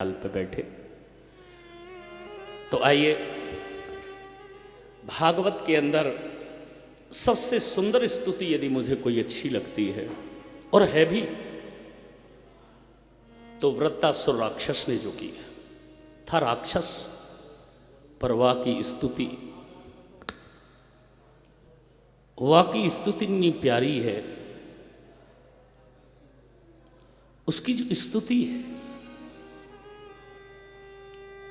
हाल पे बैठे। तो आइए, भागवत के अंदर सबसे सुंदर स्तुति यदि मुझे कोई अच्छी लगती है और है भी, तो वृत्तासुर राक्षस ने जो की है। था राक्षस पर वाकी स्तुति, वाकी स्तुति इतनी प्यारी है। उसकी जो स्तुति है,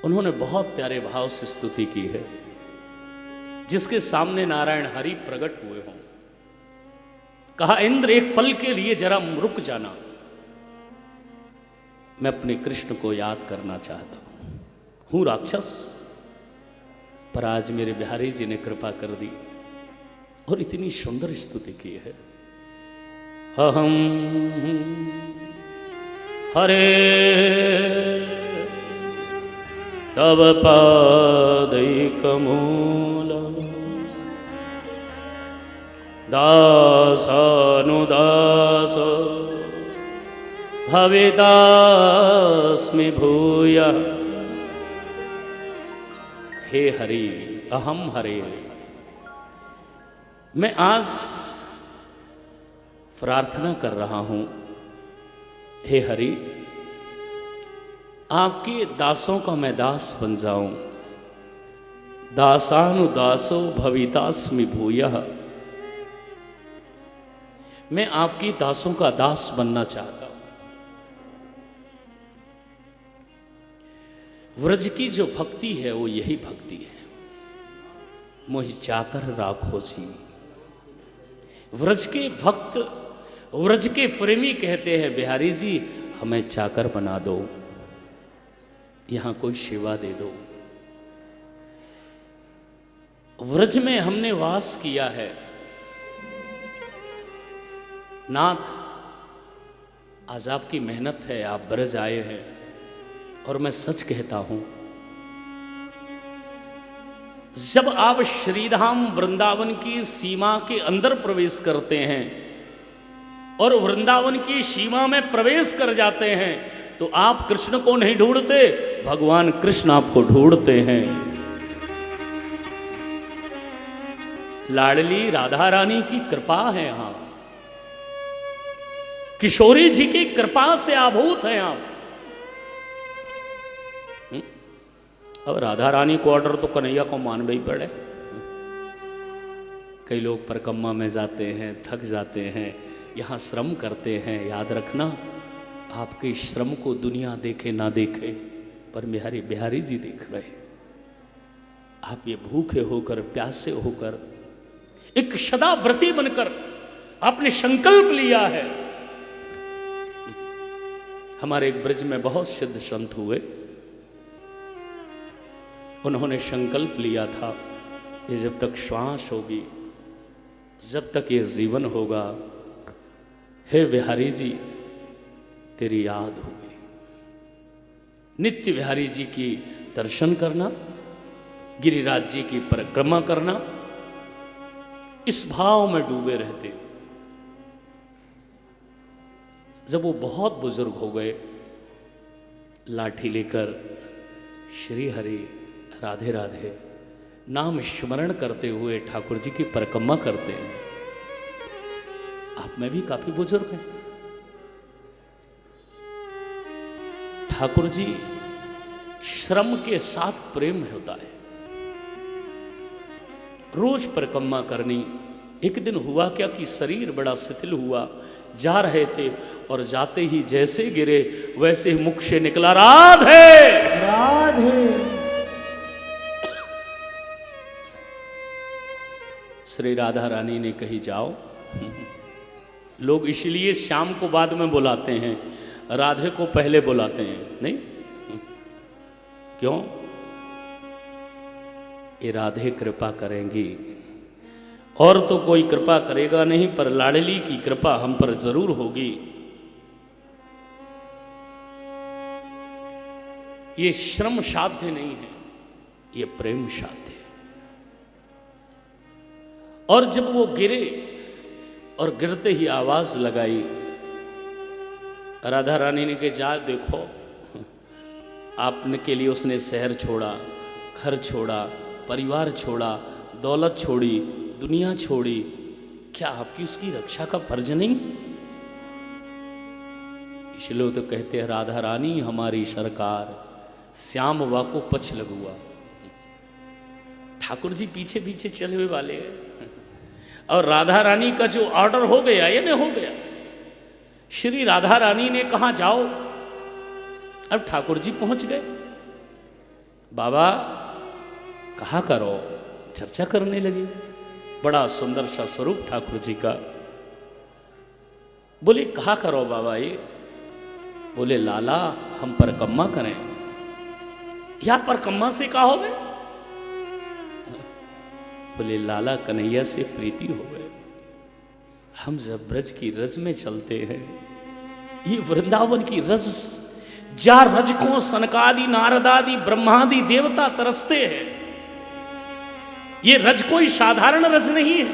उन्होंने बहुत प्यारे भाव से स्तुति की है। जिसके सामने नारायण हरि प्रकट हुए हों, कहा इंद्र एक पल के लिए जरा रुक जाना, मैं अपने कृष्ण को याद करना चाहता हूं राक्षस, पर आज मेरे बिहारी जी ने कृपा कर दी और इतनी सुंदर स्तुति की है। अहम हरे तव पादैकमूल दासानुदास भवितास्मि भूयः। हे हरि अहम हरे, मैं आज प्रार्थना कर रहा हूं, हे हरि आपके दासों का मैं दास बन जाऊं। दासानुदासो भवितास्मि भूयः, मैं आपकी दासों का दास बनना चाहता हूं। व्रज की जो भक्ति है वो यही भक्ति है, मोहि चाकर राखो जी। व्रज के भक्त, व्रज के प्रेमी कहते हैं बिहारी जी हमें चाकर बना दो, यहां कोई सेवा दे दो। व्रज में हमने वास किया है नाथ, आज आपकी मेहनत है, आप ब्रज आए हैं, और मैं सच कहता हूं जब आप श्रीधाम वृंदावन की सीमा के अंदर प्रवेश करते हैं और वृंदावन की सीमा में प्रवेश कर जाते हैं, तो आप कृष्ण को नहीं ढूंढते, भगवान कृष्ण आपको ढूंढते हैं। लाडली राधा रानी की कृपा है यहां, किशोरी जी की कृपा से आभूत हैं आप। अब राधा रानी को ऑर्डर तो कन्हैया को मानवे ही पड़े। कई लोग परिक्रमा में जाते हैं, थक जाते हैं, यहां श्रम करते हैं। याद रखना, आपके श्रम को दुनिया देखे ना देखे, पर बिहारी जी देख रहे। आप ये भूखे होकर, प्यासे होकर, एक सदाव्रती बनकर आपने संकल्प लिया है। हमारे एक ब्रज में बहुत सिद्ध संत हुए, उन्होंने संकल्प लिया था कि जब तक श्वास होगी, जब तक ये जीवन होगा, हे बिहारी जी तेरी याद होगी। नित्य बिहारी जी की दर्शन करना, गिरिराज जी की परिक्रमा करना, इस भाव में डूबे रहते। जब वो बहुत बुजुर्ग हो गए, लाठी लेकर श्री हरि राधे राधे नाम स्मरण करते हुए ठाकुर जी की परिक्रमा करते हैं। आप में भी काफी बुजुर्ग हैं। ठाकुर जी श्रम के साथ प्रेम होता है, रोज परिक्रमा करनी। एक दिन हुआ क्या कि शरीर बड़ा शिथिल हुआ, जा रहे थे और जाते ही जैसे गिरे वैसे ही मुख से निकला राधे राधे। श्री राधा रानी ने कही जाओ। लोग इसलिए श्याम को बाद में बुलाते हैं, राधे को पहले बुलाते हैं, नहीं? क्यों? ये राधे कृपा करेंगी, और तो कोई कृपा करेगा नहीं, पर लाडली की कृपा हम पर जरूर होगी। ये श्रम साध्य नहीं है, ये प्रेम साध्य है। और जब वो गिरे और गिरते ही आवाज लगाई, राधा रानी ने कहा जा देखो आपने के लिए उसने शहर छोड़ा, घर छोड़ा, परिवार छोड़ा, दौलत छोड़ी, दुनिया छोड़ी। क्या आपकी उसकी रक्षा का फर्ज नहीं? इसलिए तो कहते हैं राधा रानी हमारी सरकार, श्याम वाको पछ लगुआ। ठाकुर जी पीछे पीछे चले हुए वाले हैं और राधा रानी का जो ऑर्डर हो गया या नहीं हो गया, श्री राधा रानी ने कहा जाओ, अब ठाकुर जी पहुंच गए। बाबा कहा करो, चर्चा करने लगे। बड़ा सुंदर सा स्वरूप ठाकुर जी का। बोले कहा करो बाबा ये? बोले लाला हम परकम्मा करें। या परकम्मा से कहा हो गए? बोले लाला कन्हैया से प्रीति हो गए। हम जब ब्रज की रज में चलते हैं, ये वृंदावन की रज, जा रज को सनकादि नारदादि ब्रह्मादि देवता तरसते हैं। ये रज कोई साधारण रज नहीं है।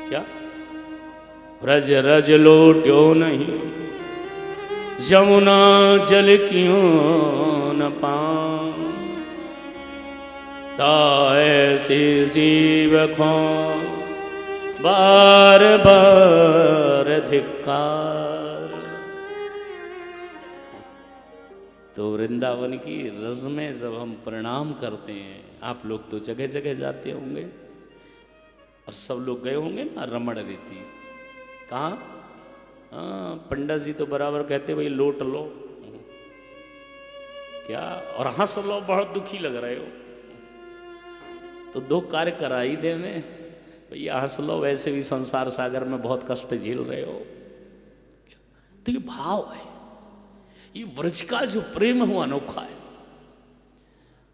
क्या रज रज लोट्यो नहीं, जमुना जल क्यों न पाऊं, ऐसे जीव को बार बार धिक्कार। तो वृंदावन की रज में जब हम प्रणाम करते हैं, आप लोग तो जगह जगह जाते होंगे और सब लोग गए होंगे ना रमण रीति। कहाँ? पंडा जी तो बराबर कहते भाई लोट लो क्या, और हंस लो, बहुत दुखी लग रहे हो तो दो कार्य करा ही दे में, भैया हंस लो, वैसे भी संसार सागर में बहुत कष्ट झेल रहे हो। तो ये भाव है, ये व्रज का जो प्रेम है वो अनोखा है।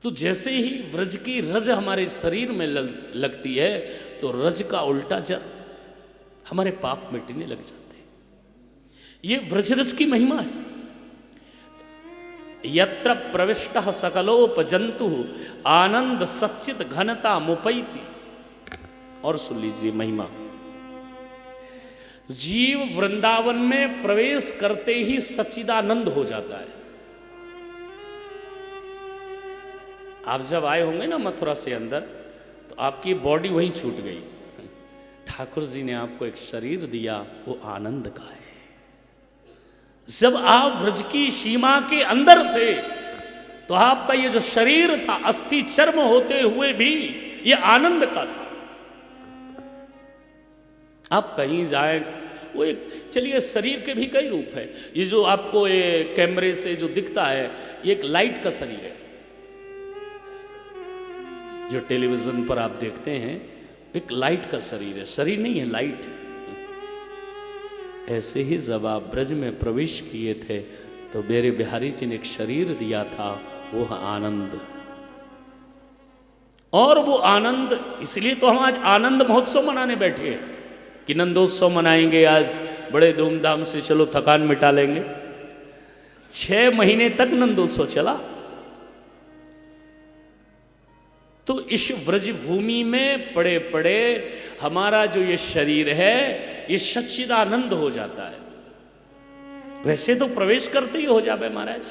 तो जैसे ही व्रज की रज हमारे शरीर में लगती है तो रज का उल्टा जर हमारे पाप मिटने लग जाते हैं। ये व्रज रज की महिमा है। यत्र प्रविष्टः सकलोपजंतु आनंद सच्चित घनता मुपैति। और सुन लीजिए महिमा। जीव वृंदावन में प्रवेश करते ही सच्चिदानंद हो जाता है। आप जब आए होंगे ना मथुरा से अंदर, तो आपकी बॉडी वहीं छूट गई। ठाकुर जी ने आपको एक शरीर दिया, वो आनंद का है। जब आप व्रज की सीमा के अंदर थे तो आपका ये जो शरीर था, अस्थि चर्म होते हुए भी ये आनंद का था। आप कहीं जाए, वो एक, चलिए शरीर के भी कई रूप है। ये जो आपको ये कैमरे से जो दिखता है, ये एक लाइट का शरीर है। जो टेलीविजन पर आप देखते हैं, एक लाइट का शरीर है, शरीर नहीं है, लाइट। ऐसे ही जब आप ब्रज में प्रवेश किए थे तो मेरे बिहारी जी ने एक शरीर दिया था, वो है आनंद। और वो आनंद, इसलिए तो हम आज आनंद महोत्सव मनाने बैठे हैं कि नंदोत्सव मनाएंगे आज बड़े धूमधाम से, चलो थकान मिटा लेंगे। 6 महीने तक नंदोत्सव चला। तो इस व्रज भूमि में पड़े पड़े हमारा जो ये शरीर है, ये सच्चिदानंद हो जाता है। वैसे तो प्रवेश करते ही हो जाए महाराज।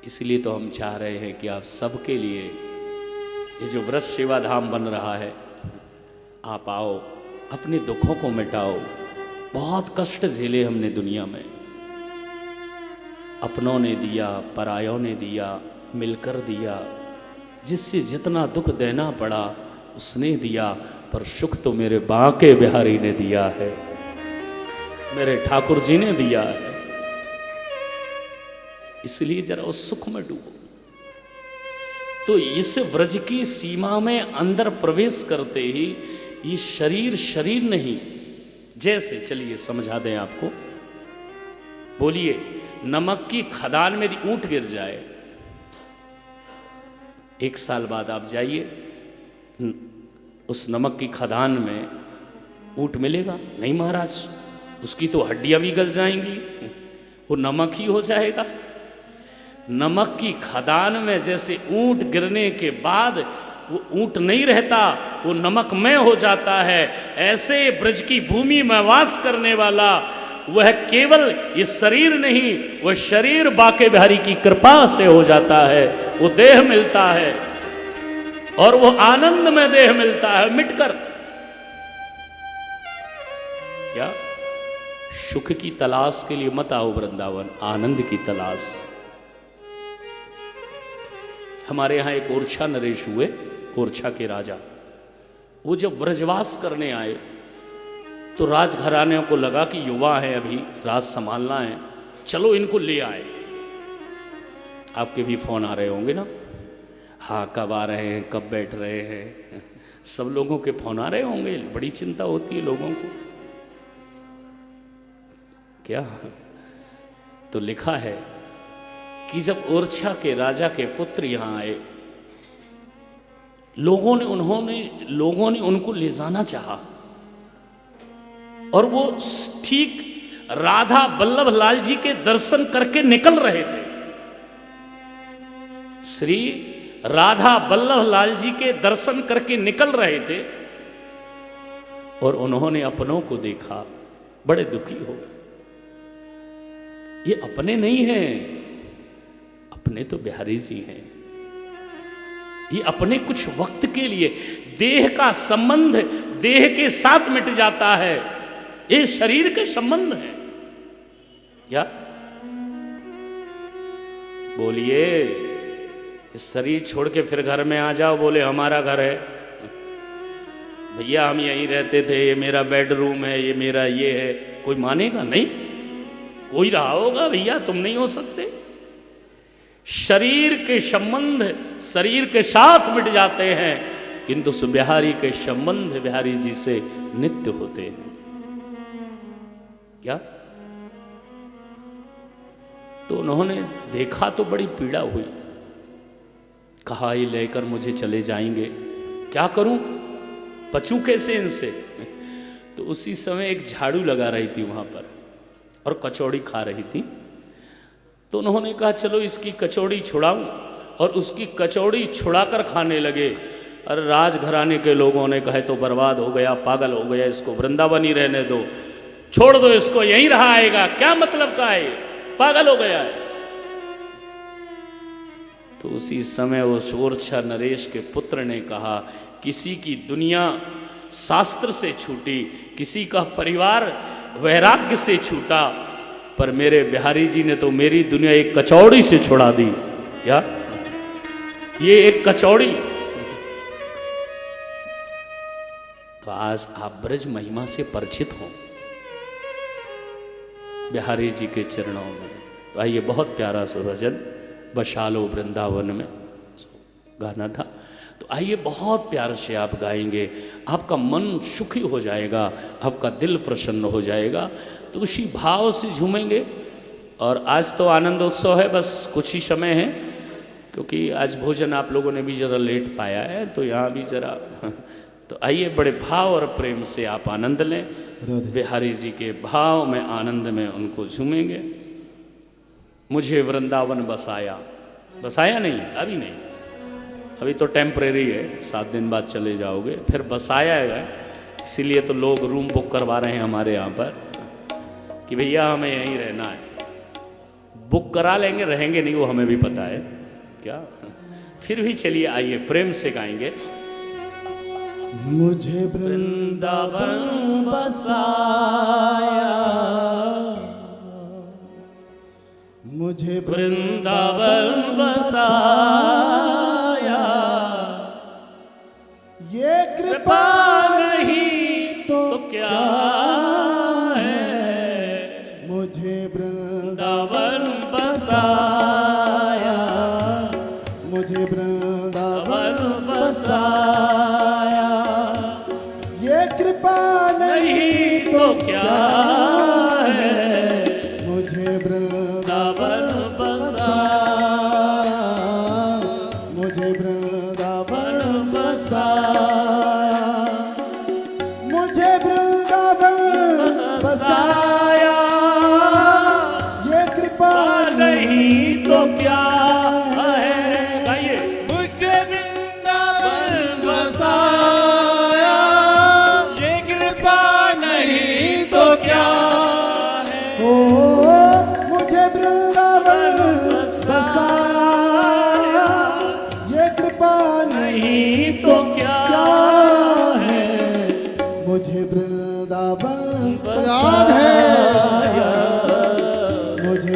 इसलिए तो हम चाह रहे हैं कि आप सबके लिए ये जो व्रज सेवा धाम बन रहा है, आप आओ, अपने दुखों को मिटाओ। बहुत कष्ट झेले हमने दुनिया में, अपनों ने दिया, परायों ने दिया, मिलकर दिया। जिससे जितना दुख देना पड़ा उसने दिया, पर सुख तो मेरे बांके बिहारी ने दिया है, मेरे ठाकुर जी ने दिया है। इसलिए जरा उस सुख में डूबो। तो इस व्रज की सीमा में अंदर प्रवेश करते ही ये शरीर शरीर नहीं, जैसे, चलिए समझा दें आपको। बोलिए, नमक की खदान में यदि ऊंट गिर जाए, 1 साल बाद आप जाइए, उस नमक की खदान में ऊंट मिलेगा? नहीं महाराज, उसकी तो हड्डियां भी गल जाएंगी, वो नमक ही हो जाएगा। नमक की खदान में जैसे ऊंट गिरने के बाद वो ऊंट नहीं रहता, वो नमकमय हो जाता है। ऐसे ब्रज की भूमि में वास करने वाला वह केवल ये शरीर नहीं, वह शरीर बाके बिहारी की कृपा से हो जाता है, वो देह मिलता है और वो आनंद में देह मिलता है मिटकर। क्या सुख की तलाश के लिए मत आओ वृंदावन, आनंद की तलाश। हमारे यहां एक ओरछा नरेश हुए, ओरछा के राजा, वो जब व्रजवास करने आए तो राजघराने को लगा कि युवा है, अभी राज संभालना है, चलो इनको ले आए। आपके भी फोन आ रहे होंगे ना, हाँ कब आ रहे हैं, कब बैठ रहे हैं, सब लोगों के फोन आ रहे होंगे, बड़ी चिंता होती है लोगों को। क्या तो लिखा है कि जब ओरछा के राजा के पुत्र यहां आए, लोगों ने उनको ले जाना चाहा और वो ठीक राधा बल्लभ लाल जी के दर्शन करके निकल रहे थे। श्री राधा बल्लभ लाल जी के दर्शन करके निकल रहे थे और उन्होंने अपनों को देखा, बड़े दुखी हो गए। ये अपने नहीं हैं, अपने तो बिहारी जी हैं। ये अपने कुछ वक्त के लिए, देह का संबंध देह के साथ मिट जाता है, ये शरीर के संबंध है। क्या बोलिए, इस शरीर छोड़ के फिर घर में आ जाओ, बोले हमारा घर है भैया, हम यहीं रहते थे, ये मेरा बेडरूम है, ये मेरा ये है, कोई मानेगा नहीं? कोई रहा होगा भैया, तुम नहीं हो सकते। शरीर के संबंध शरीर के साथ मिट जाते हैं, किंतु उस बिहारी के संबंध बिहारी जी से नित्य होते हैं। क्या तो उन्होंने देखा तो बड़ी पीड़ा हुई, कहा ये लेकर मुझे चले जाएंगे, क्या करूं, बचूं कैसे इनसे। तो उसी समय एक झाड़ू लगा रही थी वहां पर और कचौड़ी खा रही थी, तो उन्होंने कहा चलो इसकी कचौड़ी छुड़ाऊं, और उसकी कचौड़ी छुड़ाकर खाने लगे। और राजघराने के लोगों ने कहे तो बर्बाद हो गया, पागल हो गया, इसको वृंदावन ही रहने दो, छोड़ दो इसको, यहीं रहा आएगा, क्या मतलब का है, पागल हो गया है। तो उसी समय वो ओरछा नरेश के पुत्र ने कहा, किसी की दुनिया शास्त्र से छूटी, किसी का परिवार वैराग्य से छूटा, पर मेरे बिहारी जी ने तो मेरी दुनिया एक कचौड़ी से छुड़ा दी। क्या ये एक कचौड़ी। तो आज आप ब्रज महिमा से परिचित हो बिहारी जी के चरणों में। तो आइए, बहुत प्यारा सा भजन बशालो वृंदावन में गाना था, तो आइए बहुत प्यार से आप गाएंगे, आपका मन सुखी हो जाएगा, आपका दिल प्रसन्न हो जाएगा। तो उसी भाव से झूमेंगे। और आज तो आनंद उत्सव है, बस कुछ ही समय है, क्योंकि आज भोजन आप लोगों ने भी जरा लेट पाया है, तो यहाँ भी जरा तो आइए बड़े भाव और प्रेम से आप आनंद लें, बिहारी जी के भाव में आनंद में उनको झूमेंगे। मुझे वृंदावन बसाया, बसाया नहीं, अभी नहीं, अभी तो टेम्परेरी है, 7 दिन बाद चले जाओगे, फिर बसाया है। इसीलिए तो लोग रूम बुक करवा रहे हैं हमारे यहाँ पर कि भैया हमें यहीं रहना है। बुक करा लेंगे, रहेंगे नहीं वो हमें भी पता है। क्या फिर भी चलिए आइए प्रेम से गाएंगे। मुझे वृंदावन बसाया, मुझे वृंदावन बसाया, ये कृपा नहीं तो क्या है, मुझे वृंदावन बसाया, मुझे वृंदावन बसाया, ये कृपा नहीं तो क्या है, मुझे वृंदावन बसाया, मुझे वृंदावन बसाया, मुझे वृंदावन बसाया, ये कृपा नहीं तो क्या है। गाइए, मुझे वृंदावन बसाया, ये कृपा नहीं तो क्या है,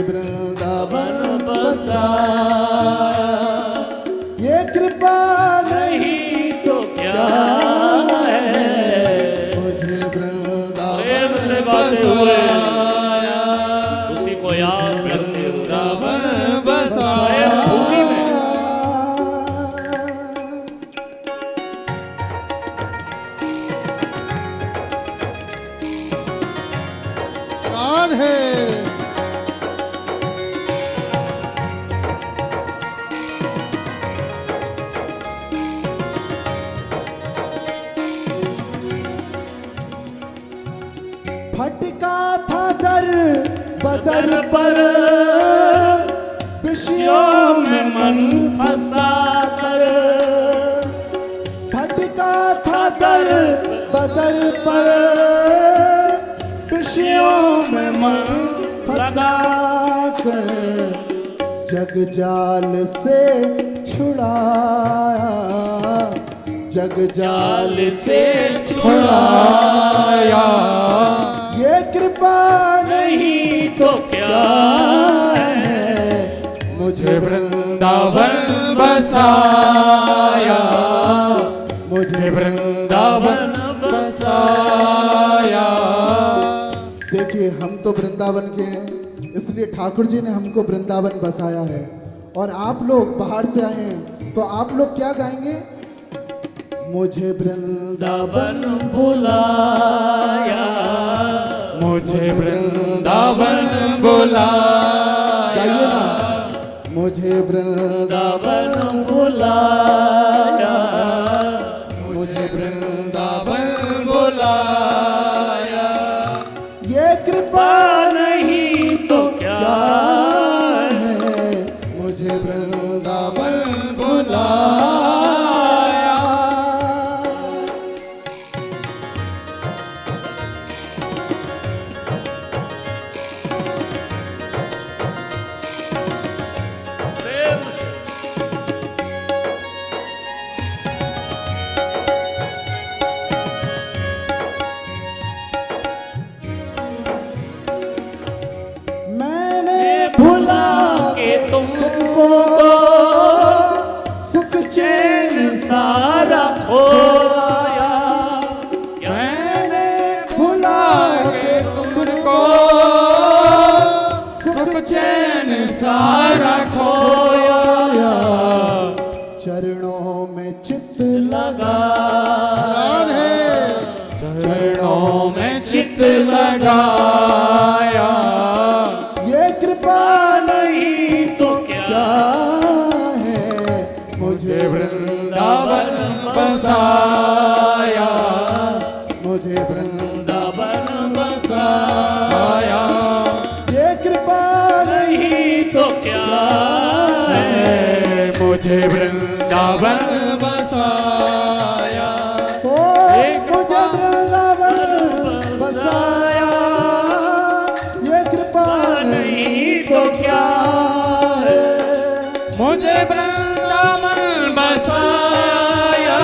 वृंदावन बसाया, ये कृपा नहीं तो क्या है। मुझे वृंदावन प्रेम से गाते हुए बसाया, उसी को याद करते हुए वृंदावन बसाया। स्वयं भूमि में राधे फटका था दर बदर पर, विषयों में मन फंसा कर, फटका था दर बदर पर, विषयों में मन फंसा कर, जग जाल से छुड़ाया, जग जाल से छुड़ाया, ये कृपा नहीं तो क्या है। मुझे वृंदावन बसाया, मुझे वृंदावन बसाया। देखिए हम तो वृंदावन के हैं, इसलिए ठाकुर जी ने हमको वृंदावन बसाया है। और आप लोग बाहर से आए हैं तो आप लोग क्या गाएंगे? मुझे वृंदावन बुलाया, मुझे वृंदावन बुलाया, गाइए ना। मुझे वृंदावन बुलाया, मुझे वृंदावन बुलाया, ये कृपा नहीं तो क्या है। मुझे वृंदावन बुलाया। प्रेम से मैंने भुला के तुमको सुख चैन सारा खोया, मैंने भुला के तुमको सुख चैन सारा खोया, चरणों में चित्त लगा, राधे चरणों में चित्त लगाया, ये कृपा नहीं तो क्या है। मुझे वृंदावन बसाया, मुझे वृंदावन बसाया, ये कृपा नहीं तो क्या है। मुझे वृंदावन बसाया, ओ मुझे वृंदावन बसाया, ये कृपा नहीं तो क्या है। मुझे वृंदावन बसाया,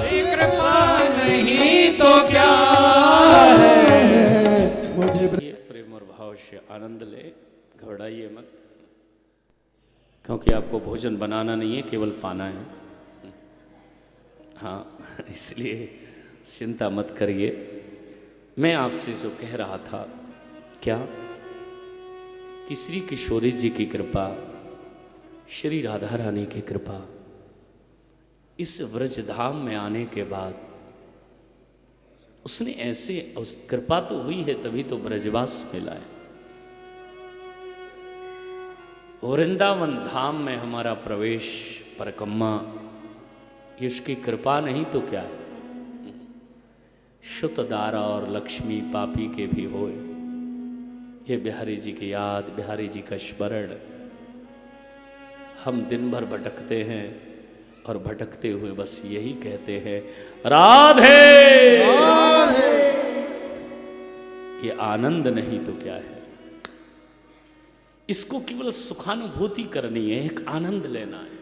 ये कृपा नहीं तो क्या है। मुझे ये प्रेम और भाव से आनंद ले, घबराइए मत, क्योंकि आपको भोजन बनाना नहीं है, केवल पाना है। हाँ, इसलिए चिंता मत करिए। मैं आपसे जो कह रहा था, क्या कि श्री किशोरी जी की कृपा, श्री राधा रानी की कृपा, इस व्रजधाम में आने के बाद उसने ऐसे, उस कृपा तो हुई है तभी तो ब्रजवास मिला है। वृंदावन धाम में हमारा प्रवेश परिक्रमा, ये उसकी कृपा नहीं तो क्या है। शुतदारा और लक्ष्मी पापी के भी होए, ये बिहारी जी की याद, बिहारी जी का स्मरण। हम दिन भर भटकते हैं और भटकते हुए बस यही कहते हैं, राधे राधे। ये आनंद नहीं तो क्या है। इसको केवल सुखानुभूति करनी है, एक आनंद लेना है।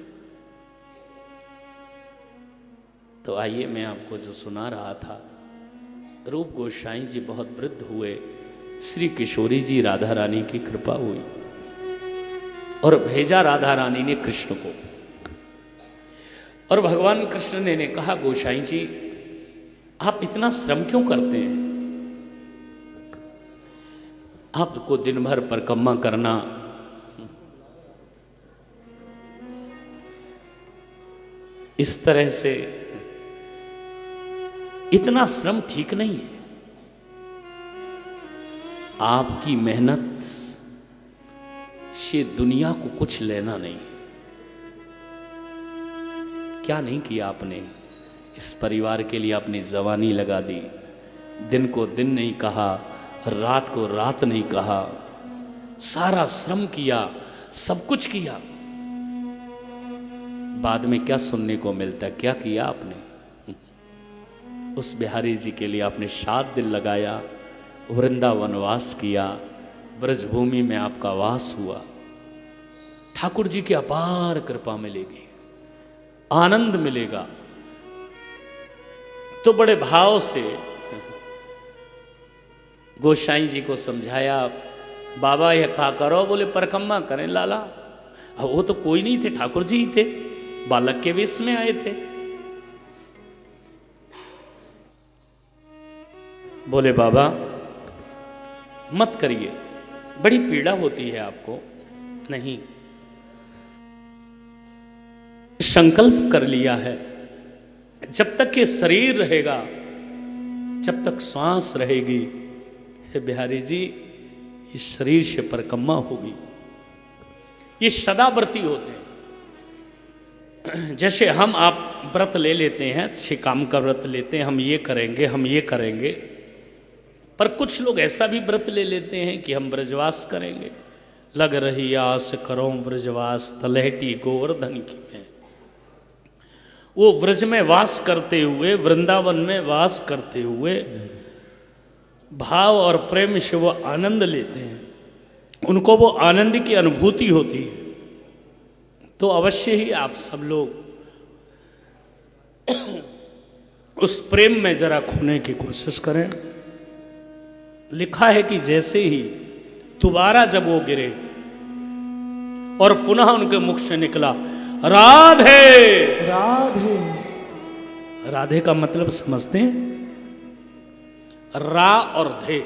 तो आइए मैं आपको जो सुना रहा था, रूप गोसाई जी बहुत वृद्ध हुए, श्री किशोरी जी राधा रानी की कृपा हुई और भेजा राधा रानी ने कृष्ण को। और भगवान कृष्ण ने कहा, गोसाई जी आप इतना श्रम क्यों करते हैं? आपको दिन भर परिक्रमा करना इस तरह से इतना श्रम ठीक नहीं है। आपकी मेहनत से दुनिया को कुछ लेना नहीं है। क्या नहीं किया आपने? इस परिवार के लिए अपनी जवानी लगा दी, दिन को दिन नहीं कहा, रात को रात नहीं कहा, सारा श्रम किया, सब कुछ किया। बाद में क्या सुनने को मिलता? क्या किया आपने? उस बिहारी जी के लिए आपने 7 दिन लगाया, वृंदावन वास किया, ब्रजभूमि में आपका वास हुआ। ठाकुर जी की अपार कृपा मिलेगी, आनंद मिलेगा। तो बड़े भाव से गोसाई जी को समझाया, बाबा यह क्या करो? बोले परिक्रमा करें लाला। अब वो तो कोई नहीं थे, ठाकुर जी ही थे, बालक के वेश में आए थे। बोले बाबा मत करिए, बड़ी पीड़ा होती है आपको। नहीं, संकल्प कर लिया है, जब तक ये शरीर रहेगा, जब तक सांस रहेगी, हे बिहारी जी इस शरीर से परिक्रमा होगी। ये सदाव्रती होते हैं। जैसे हम आप व्रत ले लेते हैं, अच्छे काम का व्रत लेते हैं, हम ये करेंगे, हम ये करेंगे। पर कुछ लोग ऐसा भी व्रत ले लेते हैं कि हम ब्रजवास करेंगे। लग रही आस करो ब्रजवास, तलहटी गोवर्धन की में। वो व्रज में वास करते हुए, वृंदावन में वास करते हुए भाव और प्रेम से वो आनंद लेते हैं, उनको वो आनंद की अनुभूति होती है। तो अवश्य ही आप सब लोग उस प्रेम में जरा खोने की कोशिश करें। लिखा है कि जैसे ही दोबारा जब वो गिरे और पुनः उनके मुख से निकला राधे राधे, राधे का मतलब समझते हैं? रा और धे,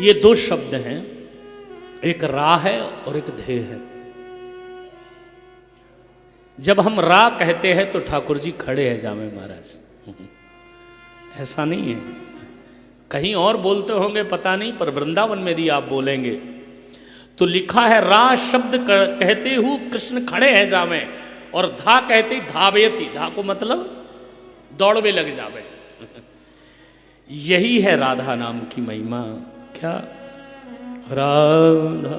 ये 2 शब्द हैं, एक रा है और एक धे है। जब हम रा कहते हैं तो ठाकुर जी खड़े हैं जामे महाराज, ऐसा नहीं है। कहीं और बोलते होंगे पता नहीं, पर वृंदावन में भी आप बोलेंगे तो लिखा है रा शब्द कहते हुए कृष्ण खड़े हैं जामे, और धा कहते धावेती, धा को मतलब दौड़ में लग जावे। यही है राधा नाम की महिमा। क्या? राधा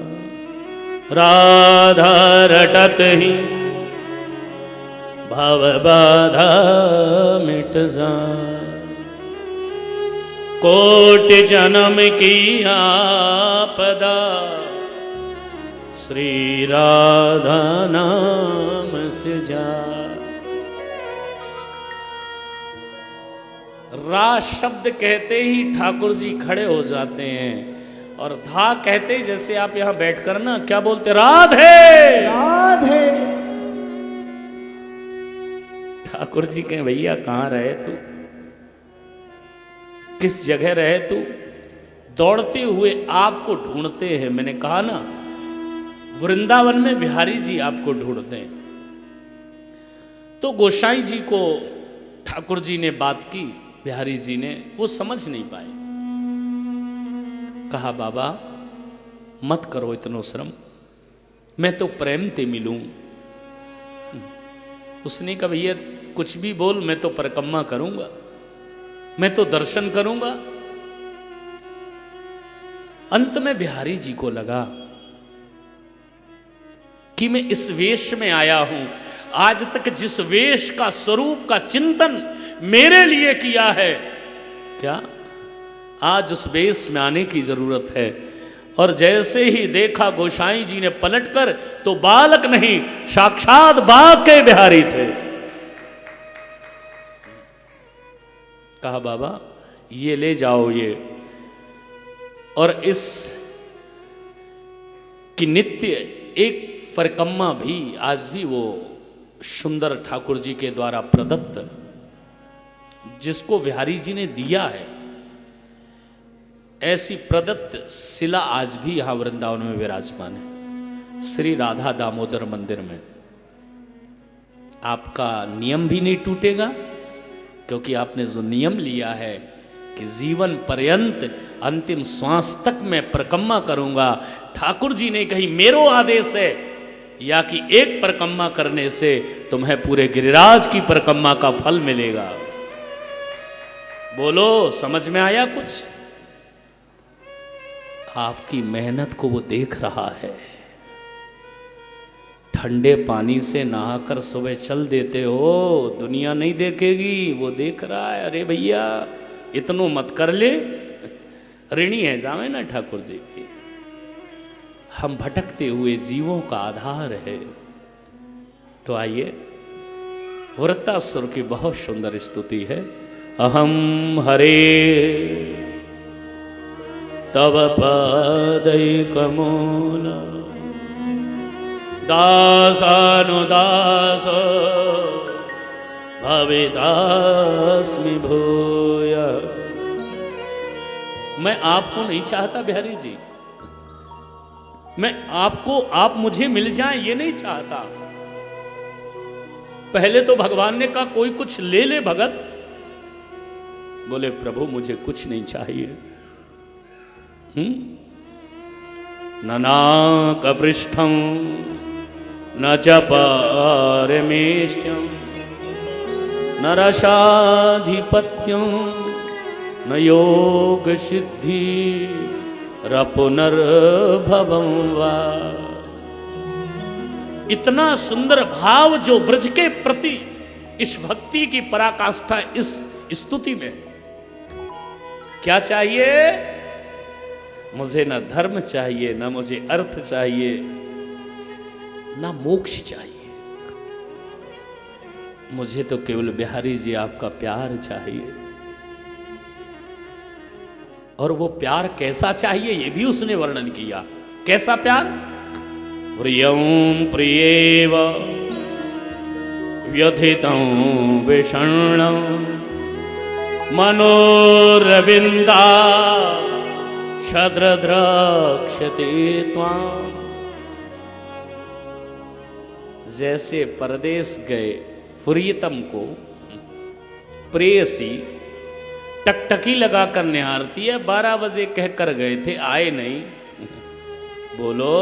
राधा रटत ही भव बाधा मिट जाए, कोटि जन्म की आपदा श्री राधा नाम से जा। रा शब्द कहते ही ठाकुर जी खड़े हो जाते हैं, और धा कहते ही जैसे आप यहां बैठकर ना क्या बोलते? राधे राधे। ठाकुर जी कहें भैया कहां रहे तू, किस जगह रहे तू? दौड़ते हुए आपको ढूंढते हैं। मैंने कहा ना, वृंदावन में बिहारी जी आपको ढूंढते हैं। तो गोसाई जी को ठाकुर जी ने बात की, बिहारी जी ने, वो समझ नहीं पाए। कहा बाबा मत करो इतनो श्रम, मैं तो प्रेम ते मिलूं। उसने कहा भैया कुछ भी बोल, मैं तो परिक्रमा करूंगा, मैं तो दर्शन करूंगा। अंत में बिहारी जी को लगा कि मैं इस वेश में आया हूं, आज तक जिस वेश का स्वरूप का चिंतन मेरे लिए किया है, क्या आज उस वेश में आने की जरूरत है। और जैसे ही देखा गोसाई जी ने पलटकर, तो बालक नहीं साक्षात बाग के बिहारी थे। कहा बाबा ये ले जाओ ये। और इस की नित्य एक परिक्रमा भी आज भी वो सुंदर ठाकुर जी के द्वारा प्रदत्त, जिसको बिहारी जी ने दिया है, ऐसी प्रदत्त शिला आज भी यहां वृंदावन में विराजमान है, श्री राधा दामोदर मंदिर में। आपका नियम भी नहीं टूटेगा, क्योंकि आपने जो नियम लिया है कि जीवन पर्यंत अंतिम श्वास तक मैं परिक्रमा करूंगा। ठाकुर जी ने कही मेरो आदेश है, या कि एक परिक्रमा करने से तुम्हें पूरे गिरिराज की परिक्रमा का फल मिलेगा। बोलो, समझ में आया कुछ? आपकी मेहनत को वो देख रहा है। ठंडे पानी से नहाकर सुबह चल देते हो, दुनिया नहीं देखेगी, वो देख रहा है। अरे भैया इतनो मत कर ले, ऋणी है जावे ना ठाकुर जी की। हम भटकते हुए जीवों का आधार है। तो आइए, वृत्तासुर की बहुत सुंदर स्तुति है। अहम हरे तव पादैकमूल दासानुदास भविदास्मि भूय। मैं आपको नहीं चाहता बिहारी जी, मैं आपको, आप मुझे मिल जाएं ये नहीं चाहता। पहले तो भगवान ने कहा कोई कुछ ले ले भगत। बोले प्रभु मुझे कुछ नहीं चाहिए। न नाकपृष्ठं न च पारमेष्ठ्यं न रसाधिपत्यं न योग सिद्धि पुनर्भवं वा। इतना सुंदर भाव जो ब्रज के प्रति इस भक्ति की पराकाष्ठा इस स्तुति में। क्या चाहिए? मुझे न धर्म चाहिए, न मुझे अर्थ चाहिए, न मोक्ष चाहिए। मुझे तो केवल बिहारी जी आपका प्यार चाहिए। और वो प्यार कैसा चाहिए ये भी उसने वर्णन किया। कैसा प्यार? प्रियं प्रियेव व्यथितं विषण्णं मनोरविंदा शद्रद्रक्षते त्वाम्। जैसे परदेश गए प्रियतम को प्रेयसी टकटकी लगाकर निहारती है। 12 बजे कहकर गए थे, आए नहीं। बोलो,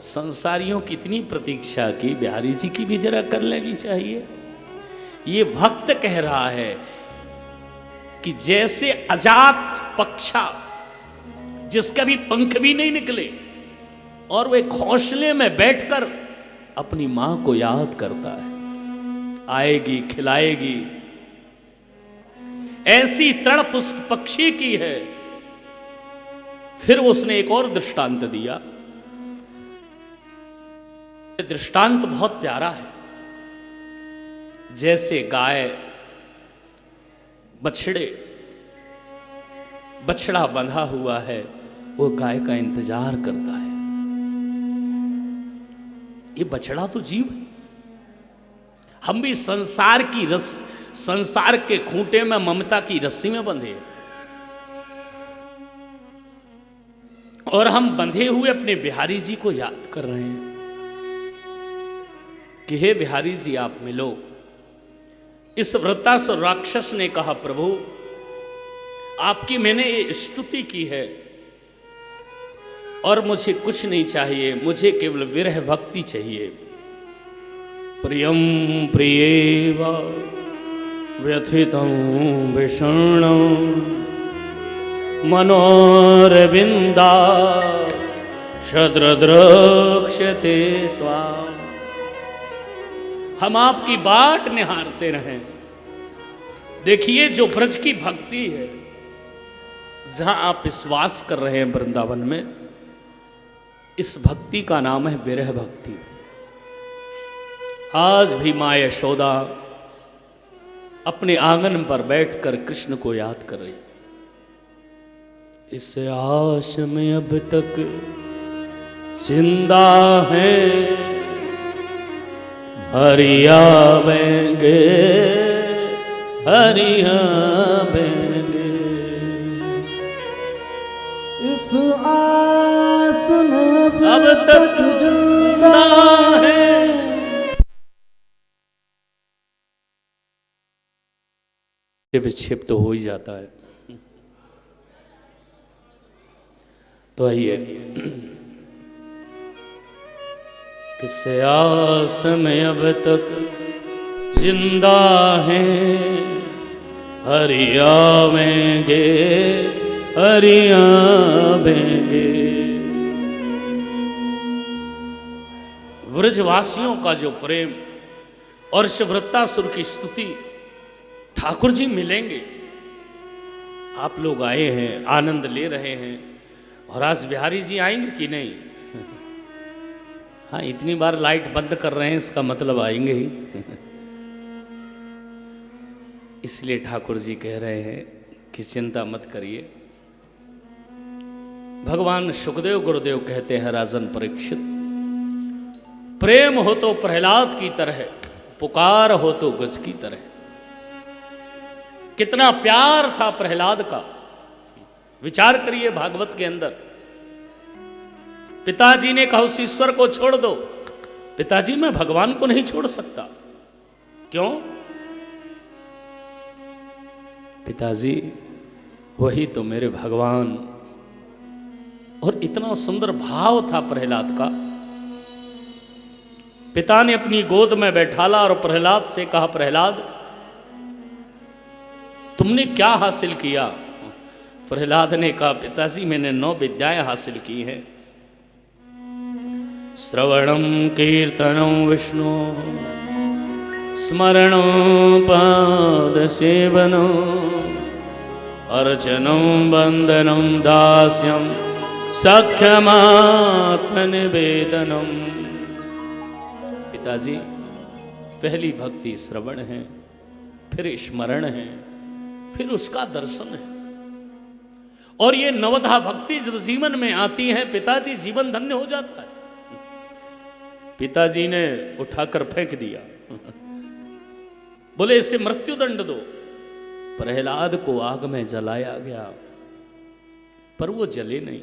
संसारियों कितनी प्रतीक्षा की, बिहारी जी की भी जरा कर लेनी चाहिए। ये भक्त कह रहा है कि जैसे अजात पक्षा जिसका भी पंख भी नहीं निकले और वे घोंसले में बैठकर अपनी मां को याद करता है, आएगी खिलाएगी, ऐसी तड़प उस पक्षी की है। फिर उसने एक और दृष्टांत दिया। दृष्टांत बहुत प्यारा है। जैसे गाय बछड़ा बंधा हुआ है, वो गाय का इंतजार करता है। ये बछड़ा तो जीव है। हम भी संसार के खूंटे में ममता की रस्सी में बंधे, और हम बंधे हुए अपने बिहारी जी को याद कर रहे हैं कि हे बिहारी जी आप मिलो। इस वृत्तासुर राक्षस ने कहा प्रभु आपकी मैंने ये स्तुति की है और मुझे कुछ नहीं चाहिए, मुझे केवल विरह भक्ति चाहिए। प्रियं प्रियेव व्यथितं विषण्णं मनोरविंदा शद्रद्रक्षते त्वाम्। हम आपकी बाट निहारते रहें। देखिए जो ब्रज की भक्ति है, जहां आप विश्वास कर रहे हैं वृंदावन में, इस भक्ति का नाम है विरह भक्ति। आज भी मां यशोदा अपने आंगन पर बैठकर कृष्ण को याद कर रही है। इस आश में अब तक जिंदा है, हरिया बेंगे हरिया बेंगे। इस आस में अब तक जिंदा है। विक्षेप तो हो ही जाता है। तो आइए, इस आस में अब तक जिंदा है, हरिया बेंगे हरिया बेंगे। व्रजवासियों का जो प्रेम और शिववृत्तासुर की स्तुति, ठाकुर जी मिलेंगे। आप लोग आए हैं, आनंद ले रहे हैं, और आज बिहारी जी आएंगे कि नहीं? हाँ, इतनी बार लाइट बंद कर रहे हैं, इसका मतलब आएंगे ही। इसलिए ठाकुर जी कह रहे हैं कि चिंता मत करिए। भगवान सुखदेव गुरुदेव कहते हैं, राजन परीक्षित, प्रेम हो तो प्रहलाद की तरह, पुकार हो तो गज की तरह। कितना प्यार था प्रहलाद का, विचार करिए। भागवत के अंदर पिताजी ने कहा उस ईश्वर को छोड़ दो। पिताजी, मैं भगवान को नहीं छोड़ सकता। क्यों? पिताजी, वही तो मेरे भगवान। और इतना सुंदर भाव था प्रहलाद का। पिता ने अपनी गोद में बैठाला और प्रहलाद से कहा, प्रहलाद तुमने क्या हासिल किया? प्रहलाद ने कहा, पिताजी मैंने 9 विद्याएं हासिल की हैं। श्रवणम कीर्तनम विष्णु स्मरणम पाद सेवनम अर्चनम वंदनम दास्यम सख्यमात्मनिवेदनम। पिताजी, पहली भक्ति श्रवण है, फिर स्मरण है, फिर उसका दर्शन है। और ये नवधा भक्ति जब जीवन में आती है, पिताजी, जीवन धन्य हो जाता है। पिताजी ने उठाकर फेंक दिया, बोले इसे मृत्यु दंड दो। प्रहलाद को आग में जलाया गया, पर वो जले नहीं।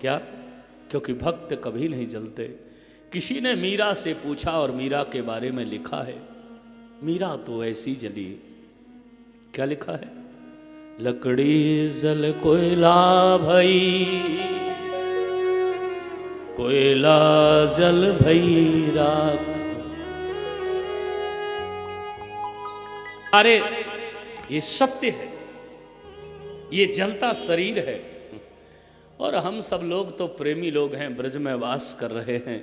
क्या? क्योंकि भक्त कभी नहीं जलते। किसी ने मीरा से पूछा और मीरा के बारे में लिखा है, मीरा तो ऐसी जली। क्या लिखा है? लकड़ी जल कोयला भई, कोयला जल भई राख। अरे ये सत्य है, ये जलता शरीर है। और हम सब लोग तो प्रेमी लोग हैं, ब्रज में वास कर रहे हैं।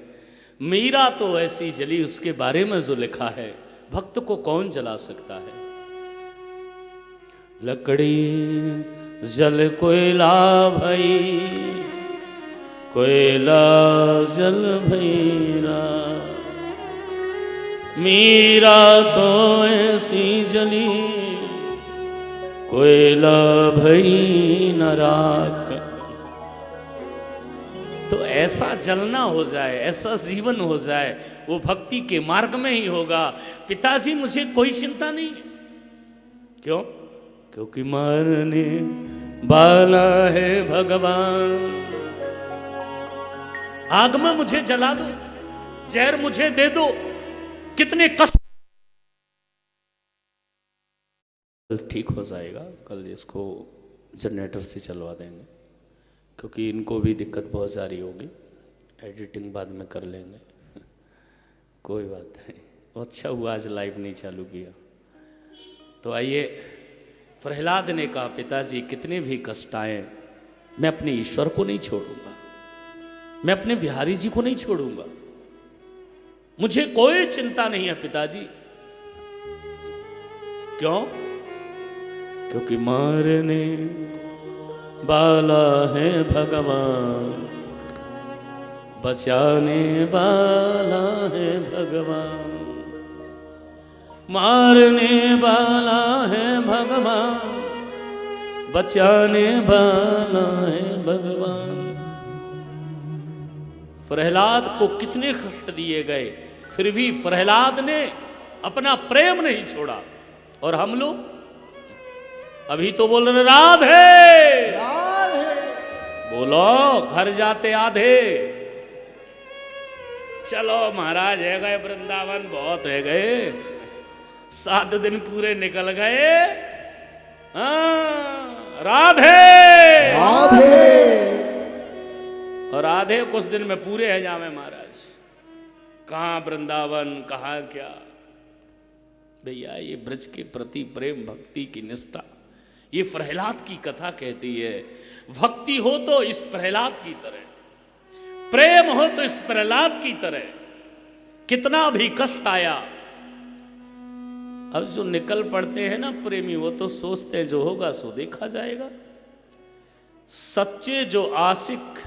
मीरा तो ऐसी जली, उसके बारे में जो लिखा है, भक्त को कौन जला सकता है? लकड़ी जल कोयला भई, कोयला जल भैरा। मीरा तो ऐसी जली, कोयला भई न राख। तो ऐसा जलना हो जाए, ऐसा जीवन हो जाए, वो भक्ति के मार्ग में ही होगा। पिताजी, मुझे कोई चिंता नहीं। क्यों? क्योंकि मारने वाला है भगवान। आग में मुझे जला दो, जहर मुझे दे दो, कितने कष्ट। कल ठीक हो जाएगा, कल इसको जनरेटर से चलवा देंगे, क्योंकि इनको भी दिक्कत बहुत सारी होगी। एडिटिंग बाद में कर लेंगे, कोई बात नहीं। अच्छा हुआ आज लाइव नहीं चालू किया। तो आइए, प्रहलाद ने कहा, पिताजी कितने भी कष्ट आए, मैं अपने ईश्वर को नहीं छोड़ूंगा, मैं अपने बिहारी जी को नहीं छोड़ूंगा। मुझे कोई चिंता नहीं है पिताजी। क्यों? क्योंकि मारने वाला है भगवान, बचाने वाला है भगवान। मारने वाला है भगवान, बचाने वाला है भगवान। प्रहलाद को कितने कष्ट दिए गए, फिर भी प्रहलाद ने अपना प्रेम नहीं छोड़ा। और हम लोग अभी तो बोल रहे राधे राधे, बोलो, घर जाते आधे। चलो महाराज है गए वृंदावन, बहुत है गए, 7 दिन पूरे निकल गए। हाँ, राधे राधे। और आधे कुछ दिन में पूरे है जावे महाराज। कहाँ वृंदावन, कहाँ क्या। भैया ये ब्रज के प्रति प्रेम भक्ति की निष्ठा, ये प्रहलाद की कथा कहती है। भक्ति हो तो इस प्रहलाद की तरह, प्रेम हो तो इस प्रहलाद की तरह। कितना भी कष्ट आया, अब जो निकल पड़ते हैं ना प्रेमी, वो तो सोचते हैं जो होगा सो देखा जाएगा। सच्चे जो आशिक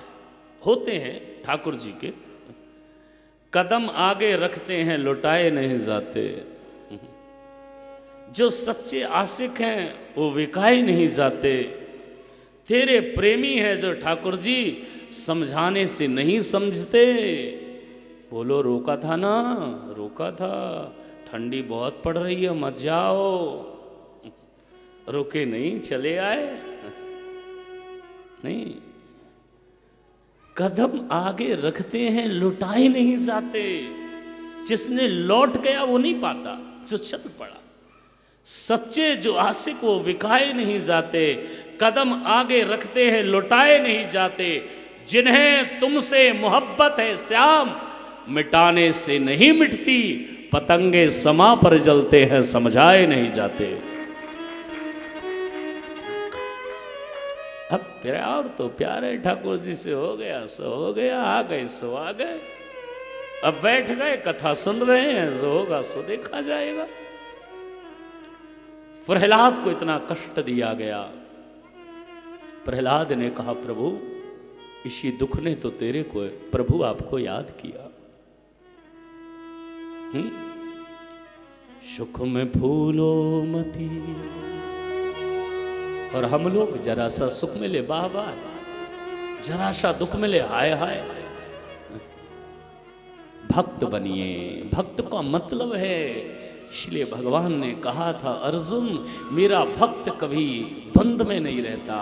होते हैं ठाकुर जी के, कदम आगे रखते हैं लुटाए नहीं जाते। जो सच्चे आशिक हैं वो विकाए नहीं जाते। तेरे प्रेमी है जो ठाकुर जी, समझाने से नहीं समझते। बोलो रोका था ना, रोका था, ठंडी बहुत पड़ रही है मत जाओ। रुके नहीं, चले आए नहीं। कदम आगे रखते हैं लुटाए नहीं जाते। जिसने लौट गया वो नहीं पाता जो चल पड़ा। सच्चे जो आशिक वो विकाए नहीं जाते। कदम आगे रखते हैं लुटाए नहीं जाते। जिन्हें तुमसे मोहब्बत है श्याम, मिटाने से नहीं मिटती। पतंगे समा पर जलते हैं समझाए नहीं जाते। अब प्यार तो प्यारे ठाकुर जी से हो गया सो हो गया, आ गए सो आ गए। अब बैठ गए कथा सुन रहे हैं, जो होगा सो देखा जाएगा। प्रहलाद को इतना कष्ट दिया गया। प्रहलाद ने कहा प्रभु इसी दुख ने तो तेरे को, प्रभु आपको याद किया। सुख में फूलो मती, और हम लोग जरा सा सुख मिले वाह वाह, जरा सा दुख मिले हाय हाय। भक्त बनिए, भक्त का मतलब है। इसलिए भगवान ने कहा था अर्जुन मेरा भक्त कभी द्वंद्व में नहीं रहता।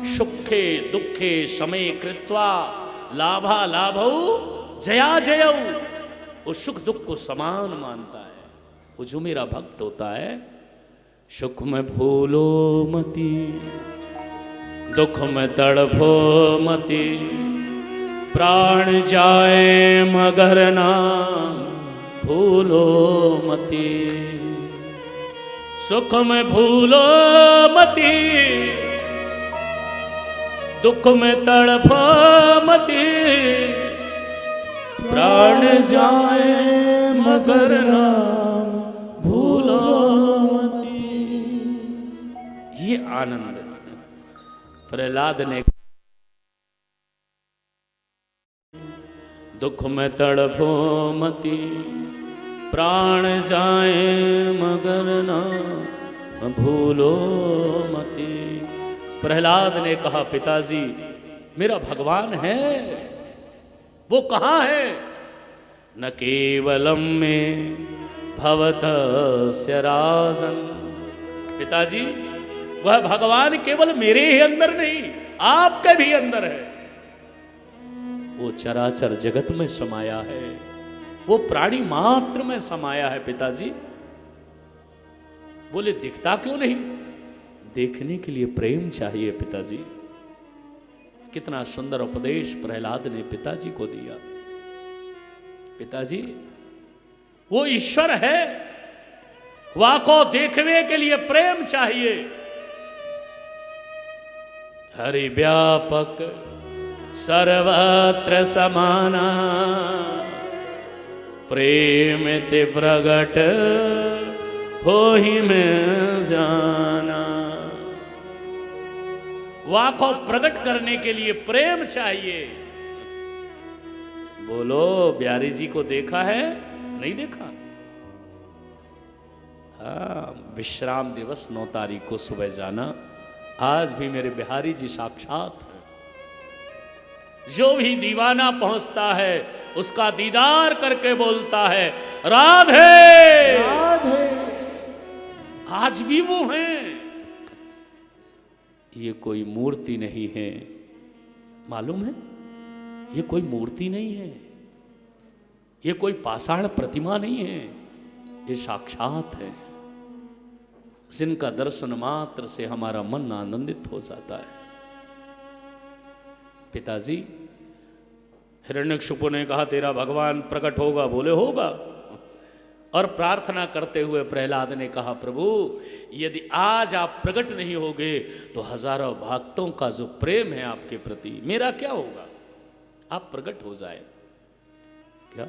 सुखे दुखे समय कृत्वा लाभा लाभौ जया जयौ। वो सुख दुख को समान मानता है। वो जो मेरा भक्त होता है, सुख में फूलो मती, दुख में तड़फो मती, प्राण जाए मगर ना भूलो मती। सुख में भूलो मती, दुख में तड़फो मती, प्राण जाए मगर ना भूलो मती। ये आनंद प्रहलाद ने, दुख में तड़फो मती, प्राण जाए मगर ना भूलो मती। प्रहलाद ने कहा पिताजी मेरा भगवान है, वो कहाँ है? न केवलम में भवतस्य राजन। पिताजी वह भगवान केवल मेरे ही अंदर नहीं, आपके भी अंदर है। वो चराचर जगत में समाया है, वो प्राणी मात्र में समाया है। पिताजी बोले दिखता क्यों नहीं? देखने के लिए प्रेम चाहिए पिताजी। कितना सुंदर उपदेश प्रहलाद ने पिताजी को दिया। पिताजी वो ईश्वर है, वाको देखने के लिए प्रेम चाहिए। हरि व्यापक सर्वत्र समाना, प्रेम ते प्रगट हो ही में जाना। वाको प्रकट करने के लिए प्रेम चाहिए। बोलो बिहारी जी को देखा है? नहीं देखा? विश्राम दिवस 9 तारीख को सुबह जाना। आज भी मेरे बिहारी जी साक्षात है। जो भी दीवाना पहुंचता है उसका दीदार करके बोलता है राधे राधे। आज भी वो हैं। ये कोई मूर्ति नहीं है, मालूम है? ये कोई मूर्ति नहीं है, ये कोई पाषाण प्रतिमा नहीं है, ये साक्षात है, जिनका दर्शन मात्र से हमारा मन आनंदित हो जाता है। पिताजी, हिरण्यकशिपु ने कहा तेरा भगवान प्रकट होगा, बोले होगा। और प्रार्थना करते हुए प्रहलाद ने कहा प्रभु यदि आज आप प्रकट नहीं होगे तो हजारों भक्तों का जो प्रेम है आपके प्रति, मेरा क्या होगा? आप प्रकट हो जाए। क्या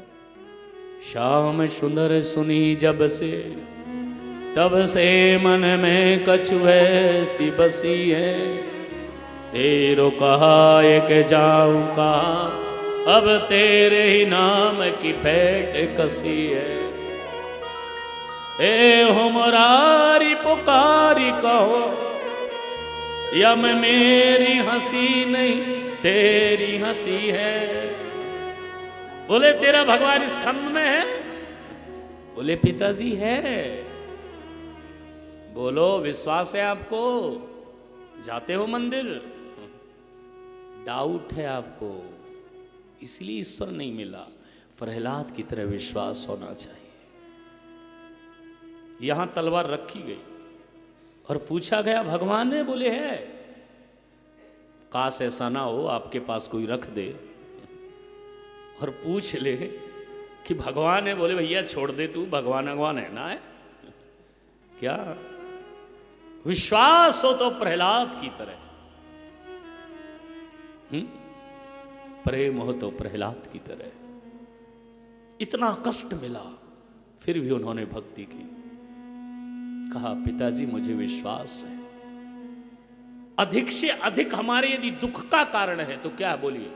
श्याम सुंदर सुनी जब से, तब से मन में कछुए सी बसी है। तेरो कहा एक जाऊं कहा, अब तेरे ही नाम की भेंट कसी है। ए हो मुरारी पुकारी कहो, यम मेरी हंसी नहीं तेरी हंसी है। बोले तेरा भगवान इस खंड में है? बोले पिताजी है। बोलो विश्वास है आपको? जाते हो मंदिर? डाउट है आपको, इसलिए ईश्वर नहीं मिला। प्रहलाद की तरह विश्वास होना चाहिए। यहां तलवार रखी गई और पूछा गया भगवान ने, बोले है। काश ऐसा ना हो आपके पास कोई रख दे और पूछ ले कि भगवान है, बोले भैया छोड़ दे तू, भगवान है ना है क्या? विश्वास हो तो प्रहलाद की तरह, प्रेम हो तो प्रहलाद की तरह। इतना कष्ट मिला फिर भी उन्होंने भक्ति की। कहा पिताजी मुझे विश्वास है। अधिक से अधिक हमारे यदि दुख का कारण है तो क्या बोलिए?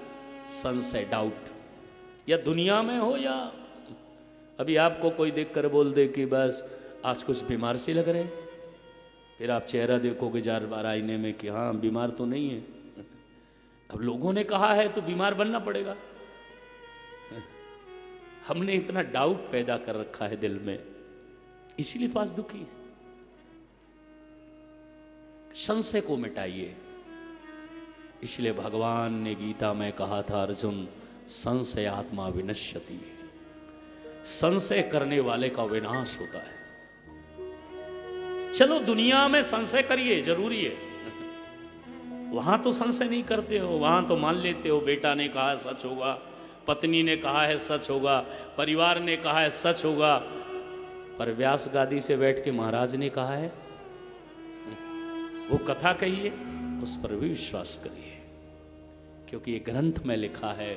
संशय, डाउट, या दुनिया में हो या अभी आपको कोई देखकर बोल दे कि बस आज कुछ बीमार से लग रहे, फिर आप चेहरा देखोगे 4 बार आईने में कि हाँ बीमार तो नहीं है। अब लोगों ने कहा है तो बीमार बनना पड़ेगा। हमने इतना डाउट पैदा कर रखा है दिल में, इसीलिए तो आज दुखी है। संशय को मिटाइए। इसलिए भगवान ने गीता में कहा था अर्जुन संशय आत्मा विनश्यति, संशय करने वाले का विनाश होता है। चलो दुनिया में संशय करिए, जरूरी है। वहां तो संशय नहीं करते हो, वहां तो मान लेते हो बेटा ने कहा है सच होगा, पत्नी ने कहा है सच होगा, परिवार ने कहा है सच होगा। पर व्यास गादी से बैठ के महाराज ने कहा है, वो कथा कहिए, उस पर भी विश्वास करिए, क्योंकि ये ग्रंथ में लिखा है,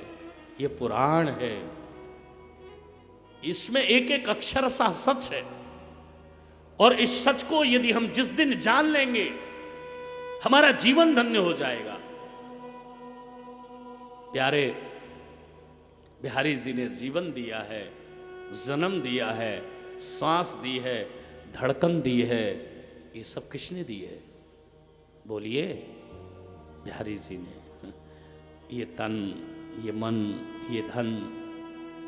ये पुराण है, इसमें एक एक अक्षर सा सच है। और इस सच को यदि हम जिस दिन जान लेंगे हमारा जीवन धन्य हो जाएगा। प्यारे बिहारी जी ने जीवन दिया है, जन्म दिया है, सांस दी है, धड़कन दी है, ये सब किसने दी है? बोलिए, बिहारी जी ने। ये तन, ये मन, ये धन,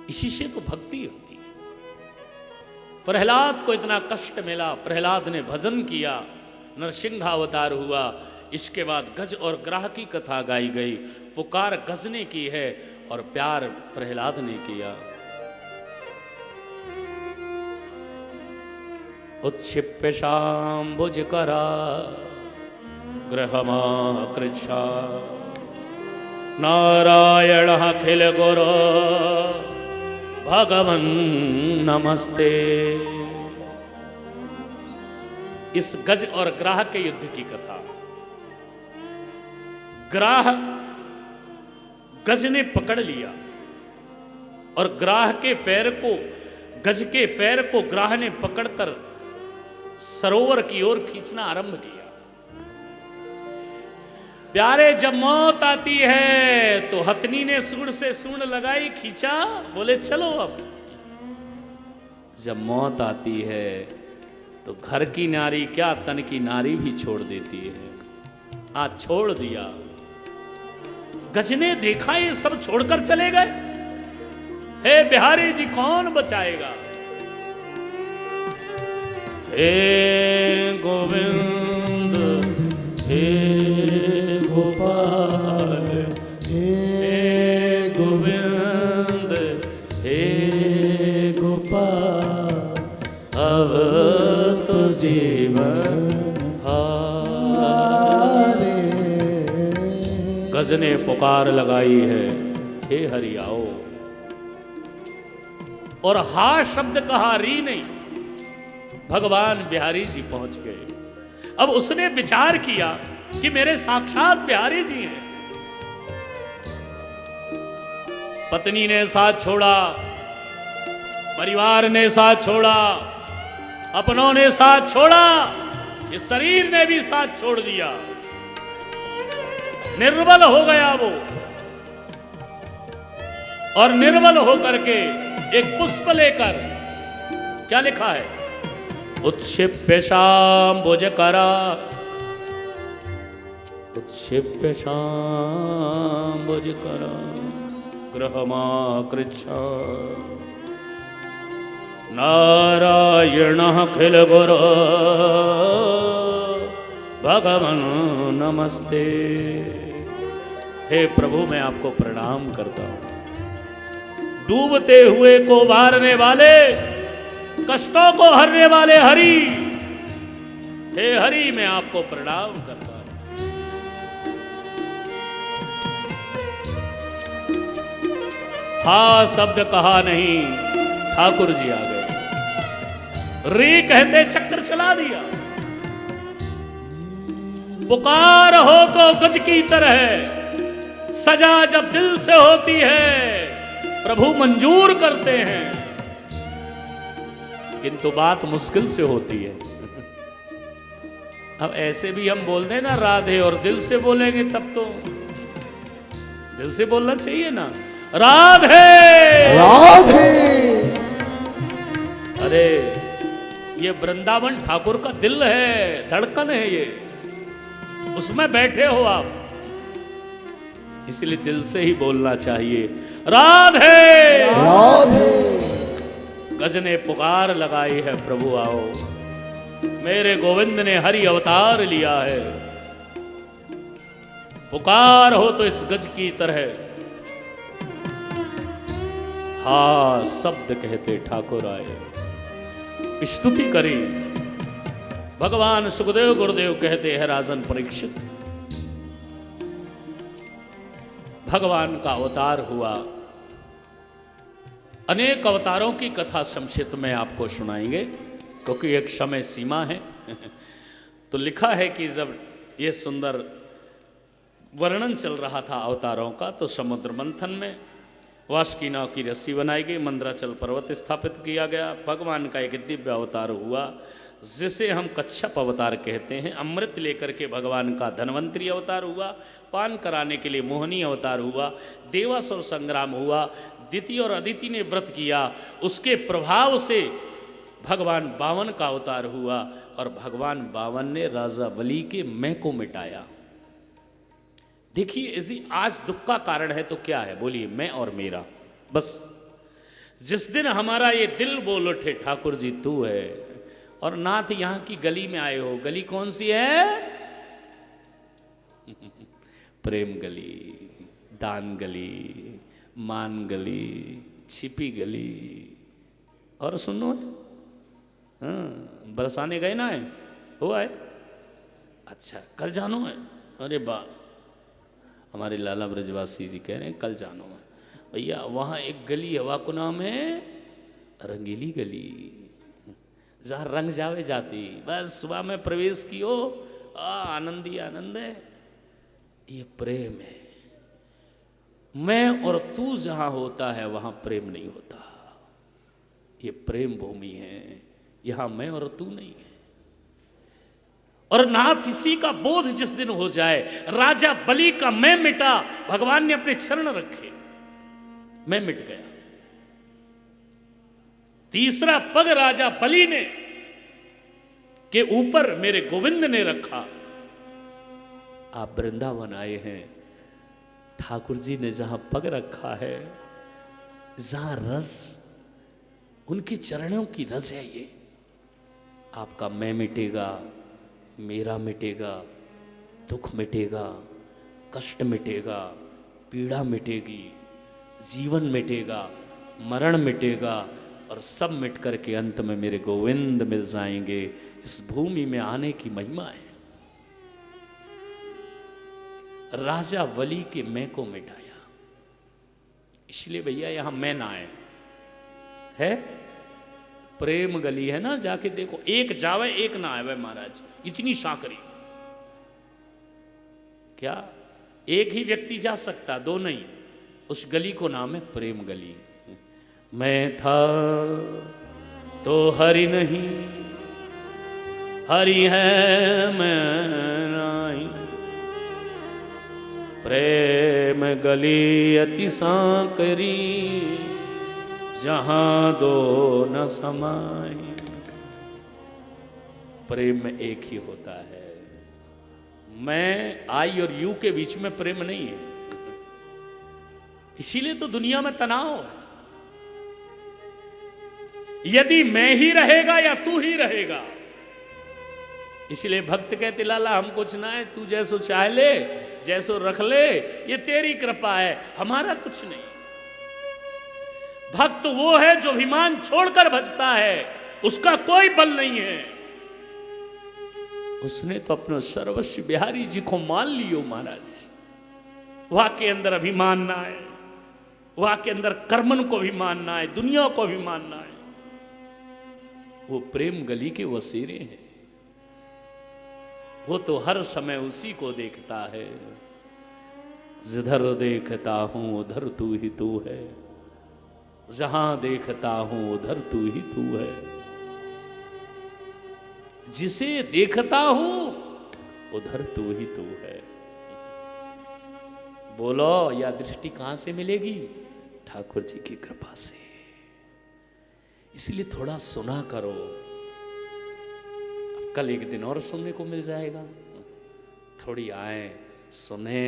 इसी से तो भक्ति होती है। प्रहलाद को इतना कष्ट मिला, प्रहलाद ने भजन किया, नरसिंहावतार हुआ। इसके बाद गज और ग्राह की कथा गाई गई। पुकार गज ने की है और प्यार प्रहलाद ने किया। उत्क्षिप्य शाम्भुज करा गृहमा कृच्छा, नारायण अखिल गुरो भगवन नमस्ते। इस गज और ग्राह के युद्ध की कथा। ग्राह गज ने पकड़ लिया और ग्राह के पैर को, गज के पैर को ग्राह ने पकड़कर सरोवर की ओर खींचना आरंभ किया। प्यारे, जब मौत आती है तो हथनी ने सूंड से सूंड लगाई, खींचा, बोले चलो अब। जब मौत आती है तो घर की नारी क्या तन की नारी भी छोड़ देती है। आज छोड़ दिया। गज ने देखा ये सब छोड़कर चले गए। हे बिहारी जी कौन बचाएगा। हे गोविंद हे गोपाल हे गोविंद हे गोपाल अब तो जीवन हारे। गज ने पुकार लगाई है हे हरि आओ। और हा शब्द कहा री नहीं। भगवान बिहारी जी पहुंच गए। अब उसने विचार किया कि मेरे साक्षात बिहारी जी हैं। पत्नी ने साथ छोड़ा, परिवार ने साथ छोड़ा, अपनों ने साथ छोड़ा, इस शरीर ने भी साथ छोड़ दिया। निर्बल हो गया वो। और निर्बल होकर के एक पुष्प लेकर, क्या लिखा है, उत्क्षिप्य शाम्बुज करा, उत्क्षिप्य शाम्बुज करा गृहमाकृच्छा नारायण खिल गुरु भगवान नमस्ते। हे प्रभु मैं आपको प्रणाम करता हूं। डूबते हुए को मारने वाले, कष्टों को हरने वाले हरि, हे हरि मैं आपको प्रणाम करता हूं। हा शब्द कहा नहीं, ठाकुर जी आ गए। रे कहते चक्कर चला दिया। पुकार हो तो गज की तरह, सजा जब दिल से होती है प्रभु मंजूर करते हैं। किंतु बात मुश्किल से होती है। अब ऐसे भी हम बोल दें ना राधे, और दिल से बोलेंगे तब तो दिल से बोलना चाहिए ना, राधे राधे। अरे ये वृंदावन ठाकुर का दिल है, धड़कन है ये, उसमें बैठे हो आप, इसलिए दिल से ही बोलना चाहिए राधे राधे। गज ने पुकार लगाई है प्रभु आओ। मेरे गोविंद ने हरि अवतार लिया है। पुकार हो तो इस गज की तरह। हा शब्द कहते ठाकुर आए। स्तुति करी। भगवान सुखदेव गुरुदेव कहते हैं राजन परीक्षित, भगवान का अवतार हुआ। अनेक अवतारों की कथा संक्षिप्त में आपको सुनाएंगे क्योंकि एक समय सीमा है। तो लिखा है कि जब ये सुंदर वर्णन चल रहा था अवतारों का, तो समुद्र मंथन में वासुकी नाव की रस्सी बनाई गई, मंदराचल पर्वत स्थापित किया गया। भगवान का एक दिव्य अवतार हुआ जिसे हम कच्छप अवतार कहते हैं। अमृत लेकर के भगवान का धन्वंतरी अवतार हुआ। पान कराने के लिए मोहनी अवतार हुआ। देवासुर संग्राम हुआ। दिति और अदिति ने व्रत किया, उसके प्रभाव से भगवान बावन का अवतार हुआ और भगवान बावन ने राजा बलि के मैं को मिटाया। देखिए यदि आज दुख का कारण है तो क्या है, बोलिए मैं और मेरा। बस जिस दिन हमारा ये दिल बोल उठे ठाकुर जी तू है, और नाथ यहां की गली में आए हो, गली कौन सी है? प्रेम गली, दान गली, मान गली, छिपी गली। और सुनो, हाँ बरसाने गए ना है, हुआ है? अच्छा कल जानो है? अरे वाह, हमारे लाला ब्रजवासी जी कह रहे हैं कल जानो है। भैया वहाँ एक गली हवा को नाम है रंगीली गली, जहाँ रंग जावे जाती। बस सुबह में प्रवेश कियो, आनंद ही आनंद है। ये प्रेम है। मैं और तू जहाँ होता है वहाँ प्रेम नहीं होता। ये प्रेम भूमि है, यहाँ मैं और तू नहीं है। और नाथ इसी का बोध जिस दिन हो जाए, राजा बलि का मैं मिटा, भगवान ने अपने चरण रखे, मैं मिट गया। तीसरा पग राजा बलि ने के ऊपर मेरे गोविंद ने रखा। आप वृंदावन आए हैं, ठाकुर जी ने जहां पग रखा है, जहां रस उनके चरणों की रस है, ये आपका मैं मिटेगा, मेरा मिटेगा, दुख मिटेगा, कष्ट मिटेगा, पीड़ा मिटेगी, जीवन मिटेगा, मरण मिटेगा, और सब मिट करके अंत में मेरे गोविंद मिल जाएंगे। इस भूमि में आने की महिमा है। राजा वली के मैं को मिटाया, इसलिए भैया यहां मैं ना आए है। प्रेम गली है ना, जाके देखो, एक जावे एक ना आवे महाराज, इतनी साकरी। क्या एक ही व्यक्ति जा सकता, दो नहीं। उस गली को नाम है प्रेम गली। मैं था तो हरि नहीं, हरि है मैं नहीं, प्रेम गली अति सांकरी, जहां दो न समाई। प्रेम में एक ही होता है। मैं, आई और यू के बीच में प्रेम नहीं है। इसीलिए तो दुनिया में तनाव है। यदि मैं ही रहेगा या तू ही रहेगा। इसलिए भक्त कहते लाला हम कुछ ना है, तू जैसो चाह ले, जैसो रख ले, ये तेरी कृपा है, हमारा कुछ नहीं। भक्त वो है जो अभिमान छोड़कर भजता है, उसका कोई बल नहीं है। उसने तो अपने सर्वस्व बिहारी जी को मान लियो महाराज। वहां के अंदर अभिमान ना है, वहां के अंदर कर्मन को भी मानना है, दुनिया को भी मानना है। वो प्रेम गली के वसीरे हैं। वो तो हर समय उसी को देखता है। जिधर देखता हूं उधर तू ही तू है, जहां देखता हूं उधर तू ही तू है। जिसे देखता हूं उधर तू ही तू है। बोलो यह दृष्टि कहां से मिलेगी? ठाकुर जी की कृपा से। इसलिए थोड़ा सुना करो। अब कल एक दिन और सुनने को मिल जाएगा। थोड़ी आए सुने,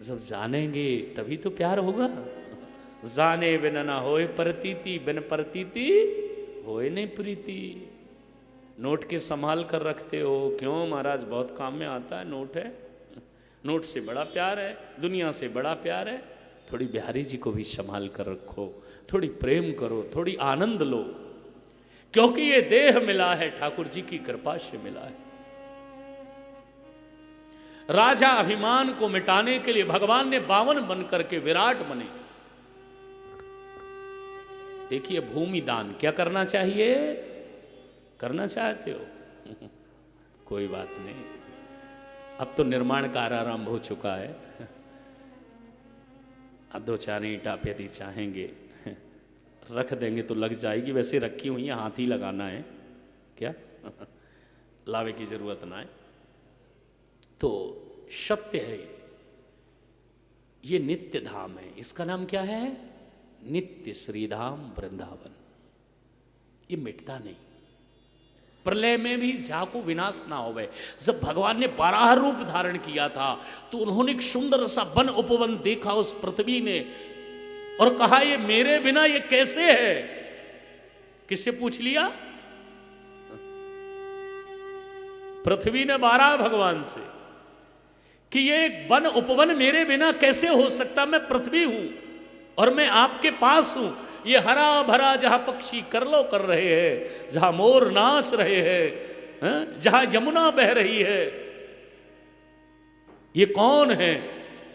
जब जानेंगे तभी तो प्यार होगा। जाने बिन ना होए प्रतीति, बिन प्रतीति होए नहीं प्रीति। नोट के संभाल कर रखते हो क्यों महाराज? बहुत काम में आता है नोट है। नोट से बड़ा प्यार है, दुनिया से बड़ा प्यार है। थोड़ी बिहारी जी को भी संभाल कर रखो, थोड़ी प्रेम करो, थोड़ी आनंद लो, क्योंकि ये देह मिला है ठाकुर जी की कृपा से मिला है। राजा अभिमान को मिटाने के लिए भगवान ने 52 बनकर के विराट बने। देखिए भूमि दान क्या करना चाहिए? करना चाहते हो? कोई बात नहीं, अब तो निर्माण कार्य आरंभ हो चुका है। अब 2-4 ईंटा यदि चाहेंगे रख देंगे तो लग जाएगी। वैसे रखी हुई है, हाथ ही लगाना है क्या? लावे की जरूरत ना है। तो सत्य है ये नित्य धाम है। इसका नाम क्या है? नित्य श्रीधाम वृंदावन। ये मिटता नहीं। प्रलय में भी जाको विनाश ना होवे। जब भगवान ने 12 रूप धारण किया था तो उन्होंने एक सुंदर सा वन उपवन देखा उस पृथ्वी ने, और कहा ये मेरे बिना ये कैसे है? किससे पूछ लिया? पृथ्वी ने 12 भगवान से कि ये एक वन उपवन मेरे बिना कैसे हो सकता? मैं पृथ्वी हूं और मैं आपके पास हूं। ये हरा भरा जहां पक्षी करलो कर रहे हैं, जहां मोर नाच रहे हैं, जहां यमुना बह रही है, ये कौन है?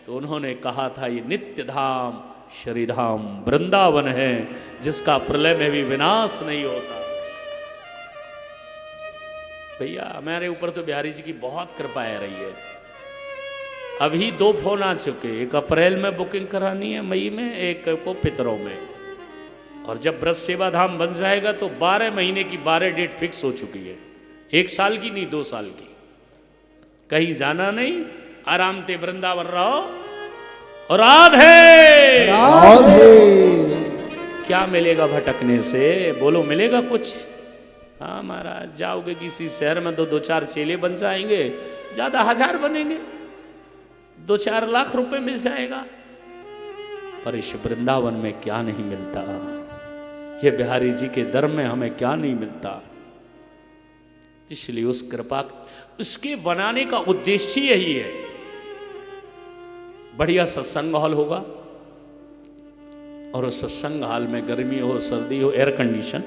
तो उन्होंने कहा था ये नित्य धाम श्रीधाम वृंदावन है, जिसका प्रलय में भी विनाश नहीं होता। भैया हमारे ऊपर तो बिहारी जी की बहुत कृपा है रही है। अभी 2 फोन आ चुके, एक अप्रैल में बुकिंग करानी है मई में, एक को पितरों में। और जब ब्रज सेवा धाम बन जाएगा तो 12 महीने की 12 डेट फिक्स हो चुकी है। 1 साल की नहीं, 2 साल की। कहीं जाना नहीं, आराम से वृंदावन रहो। और राधे राधे। क्या मिलेगा भटकने से? बोलो मिलेगा कुछ? हाँ महाराज, जाओगे किसी शहर में तो 2-4 चेले बन जाएंगे, ज्यादा 1000 बनेंगे, 2-4 लाख रुपए मिल जाएगा। पर इस वृंदावन में क्या नहीं मिलता, ये बिहारी जी के दर में हमें क्या नहीं मिलता। इसलिए उस कृपा, उसके बनाने का उद्देश्य यही है। बढ़िया सत्संग हॉल होगा और उस सत्संग हॉल में गर्मी हो सर्दी हो एयर कंडीशन,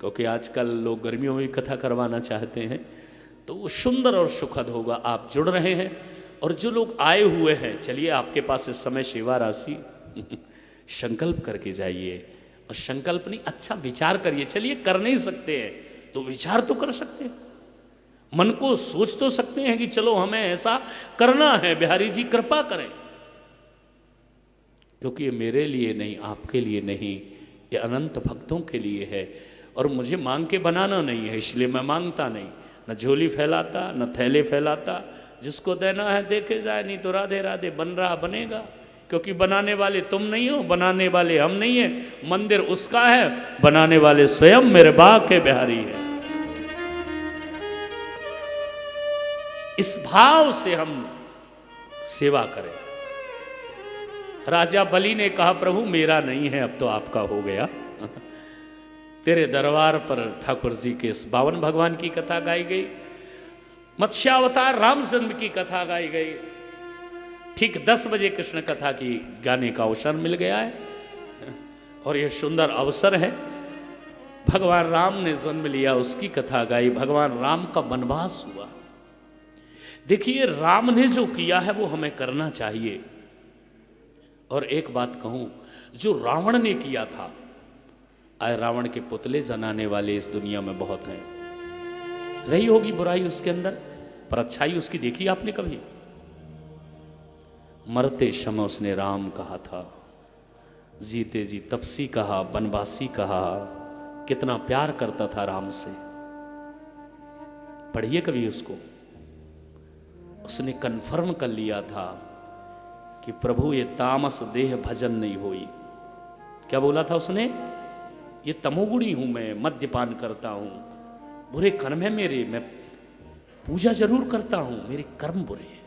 क्योंकि आजकल लोग गर्मियों में भी कथा करवाना चाहते हैं, तो वो सुंदर और सुखद होगा। आप जुड़ रहे हैं और जो लोग आए हुए हैं, चलिए आपके पास इस समय सेवा राशि संकल्प करके जाइए और संकल्प नहीं, अच्छा विचार करिए। चलिए कर नहीं सकते हैं तो विचार तो कर सकते हैं, मन को सोच तो सकते हैं कि चलो हमें ऐसा करना है, बिहारी जी कृपा करें। क्योंकि ये मेरे लिए नहीं, आपके लिए नहीं, ये अनंत भक्तों के लिए है और मुझे मांग के बनाना नहीं है, इसलिए मैं मांगता नहीं, न झोली फैलाता न थैले फैलाता। जिसको देना है देखे जाए, नहीं तो राधे राधे, बन रहा बनेगा। क्योंकि बनाने वाले तुम नहीं हो, बनाने वाले हम नहीं है, मंदिर उसका है, बनाने वाले स्वयं मेरे बाग के बिहारी है। इस भाव से हम सेवा करें। राजा बलि ने कहा प्रभु मेरा नहीं है, अब तो आपका हो गया। तेरे दरबार पर ठाकुर जी के 52 भगवान की कथा गाई गई, मत्स्यावतार रामचंद्र की कथा गाई गई। ठीक 10 बजे कृष्ण कथा की गाने का अवसर मिल गया है और यह सुंदर अवसर है। भगवान राम ने जन्म लिया, उसकी कथा गाई, भगवान राम का वनवास हुआ। देखिए राम ने जो किया है वो हमें करना चाहिए। और एक बात कहूं, जो रावण ने किया था, आए रावण के पुतले जलाने वाले इस दुनिया में बहुत हैं। रही होगी बुराई उसके अंदर, पर अच्छाई उसकी देखी आपने कभी? मरते समय उसने राम कहा था, जीते जी तपसी कहा, बनवासी कहा। कितना प्यार करता था राम से, पढ़िए कभी उसको। उसने कन्फर्म कर लिया था कि प्रभु ये तामस देह भजन नहीं होई। क्या बोला था उसने? ये तमोगुणी हूं मैं, मद्यपान करता हूं, बुरे कर्म है मेरे, मैं पूजा जरूर करता हूं, मेरे कर्म बुरे हैं।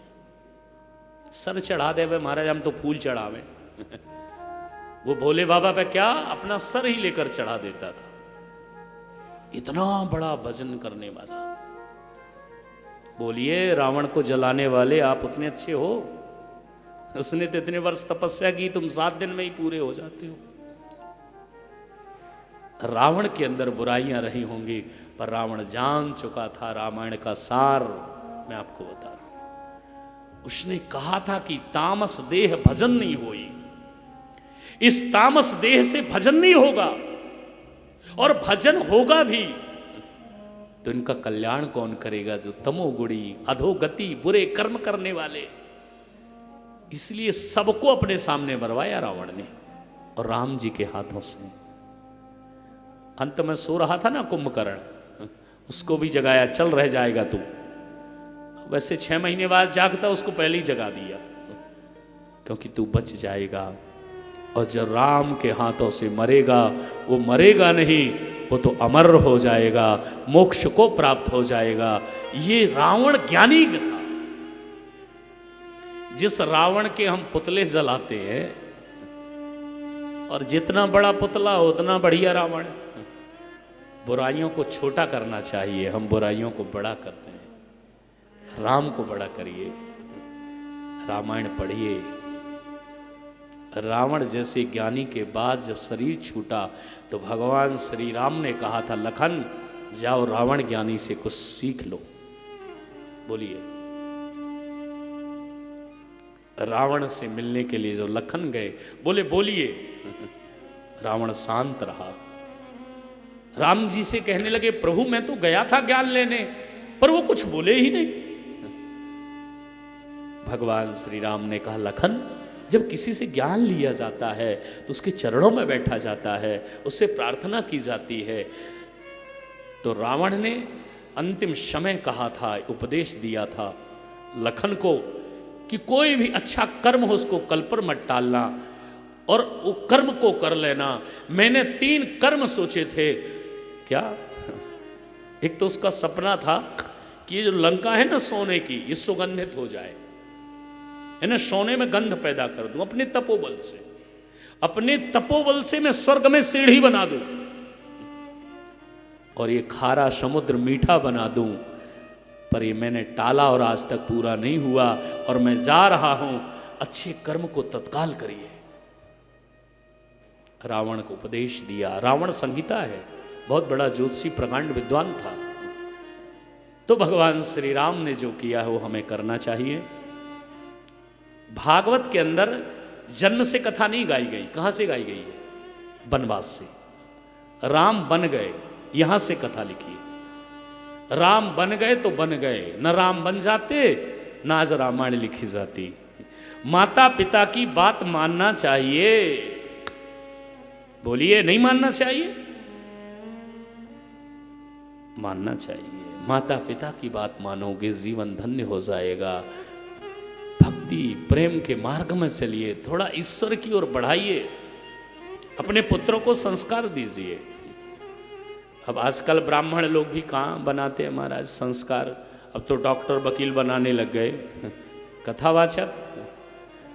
सर चढ़ा दे वे महाराज, हम तो फूल चढ़ावे। वो भोले बाबा पे क्या अपना सर ही लेकर चढ़ा देता था। इतना बड़ा भजन करने वाला। बोलिए रावण को जलाने वाले आप उतने अच्छे हो? उसने तो इतने वर्ष तपस्या की, तुम 7 दिन में ही पूरे हो जाते हो। रावण के अंदर बुराइयां रही होंगी, पर रावण जान चुका था रामायण का सार। मैं आपको बता रहा हूं, उसने कहा था कि तामस देह भजन नहीं होई। इस तामस देह से भजन नहीं होगा, और भजन होगा भी तो इनका कल्याण कौन करेगा? जो तमोगुणी, अधोगति, बुरे कर्म करने वाले। इसलिए सबको अपने सामने मरवाया रावण ने, और राम जी के हाथों से। अंत में सो रहा था ना कुंभकर्ण, उसको भी जगाया, चल रह जाएगा तू। वैसे 6 महीने बाद जागता, उसको पहले ही जगा दिया, क्योंकि तू बच जाएगा। और जब राम के हाथों से मरेगा, वो मरेगा नहीं, वो तो अमर हो जाएगा, मोक्ष को प्राप्त हो जाएगा। ये रावण ज्ञानी था। जिस रावण के हम पुतले जलाते हैं, और जितना बड़ा पुतला उतना बढ़िया रावण। बुराइयों को छोटा करना चाहिए, हम बुराइयों को बड़ा करते हैं। राम को बड़ा करिए, रामायण पढ़िए। रावण जैसे ज्ञानी के बाद जब शरीर छूटा तो भगवान श्री राम ने कहा था, लखन जाओ रावण ज्ञानी से कुछ सीख लो। बोलिए, रावण से मिलने के लिए जो लखन गए, बोले बोलिए। रावण शांत रहा। राम जी से कहने लगे, प्रभु मैं तो गया था ज्ञान लेने, पर वो कुछ बोले ही नहीं। भगवान श्री राम ने कहा, लखन जब किसी से ज्ञान लिया जाता है तो उसके चरणों में बैठा जाता है, उससे प्रार्थना की जाती है। तो रावण ने अंतिम समय कहा था, उपदेश दिया था लखन को कि कोई भी अच्छा कर्म हो उसको कल पर मत टालना, और वो कर्म को कर लेना। मैंने 3 कर्म सोचे थे। क्या? एक तो उसका सपना था कि ये जो लंका है ना सोने की, ये सुगंधित हो जाए, है ना, सोने में गंध पैदा कर दूं अपने तपोबल से, अपने तपोबल से मैं स्वर्ग में सीढ़ी बना दूं और ये खारा समुद्र मीठा बना दूं। पर ये मैंने टाला और आज तक पूरा नहीं हुआ और मैं जा रहा हूं, अच्छे कर्म को तत्काल करिए। रावण को उपदेश दिया। रावण संहिता है, बहुत बड़ा ज्योतिषी प्रकांड विद्वान था। तो भगवान श्री राम ने जो किया है वो हमें करना चाहिए। भागवत के अंदर जन्म से कथा नहीं गाई गई। कहां से गाई गई है? वनवास से। राम बन गए, यहां से कथा लिखी है। राम बन गए तो बन गए, न राम बन जाते न आज रामायण लिखी जाती। माता पिता की बात मानना चाहिए। बोलिए, नहीं मानना चाहिए? मानना चाहिए। माता पिता की बात मानोगे, जीवन धन्य हो जाएगा। भक्ति प्रेम के मार्ग में चलिए, थोड़ा ईश्वर की ओर बढ़ाइए, अपने पुत्रों को संस्कार दीजिए। अब आजकल ब्राह्मण लोग भी कहाँ बनाते हैं महाराज संस्कार, अब तो डॉक्टर वकील बनाने लग गए, कथावाचक।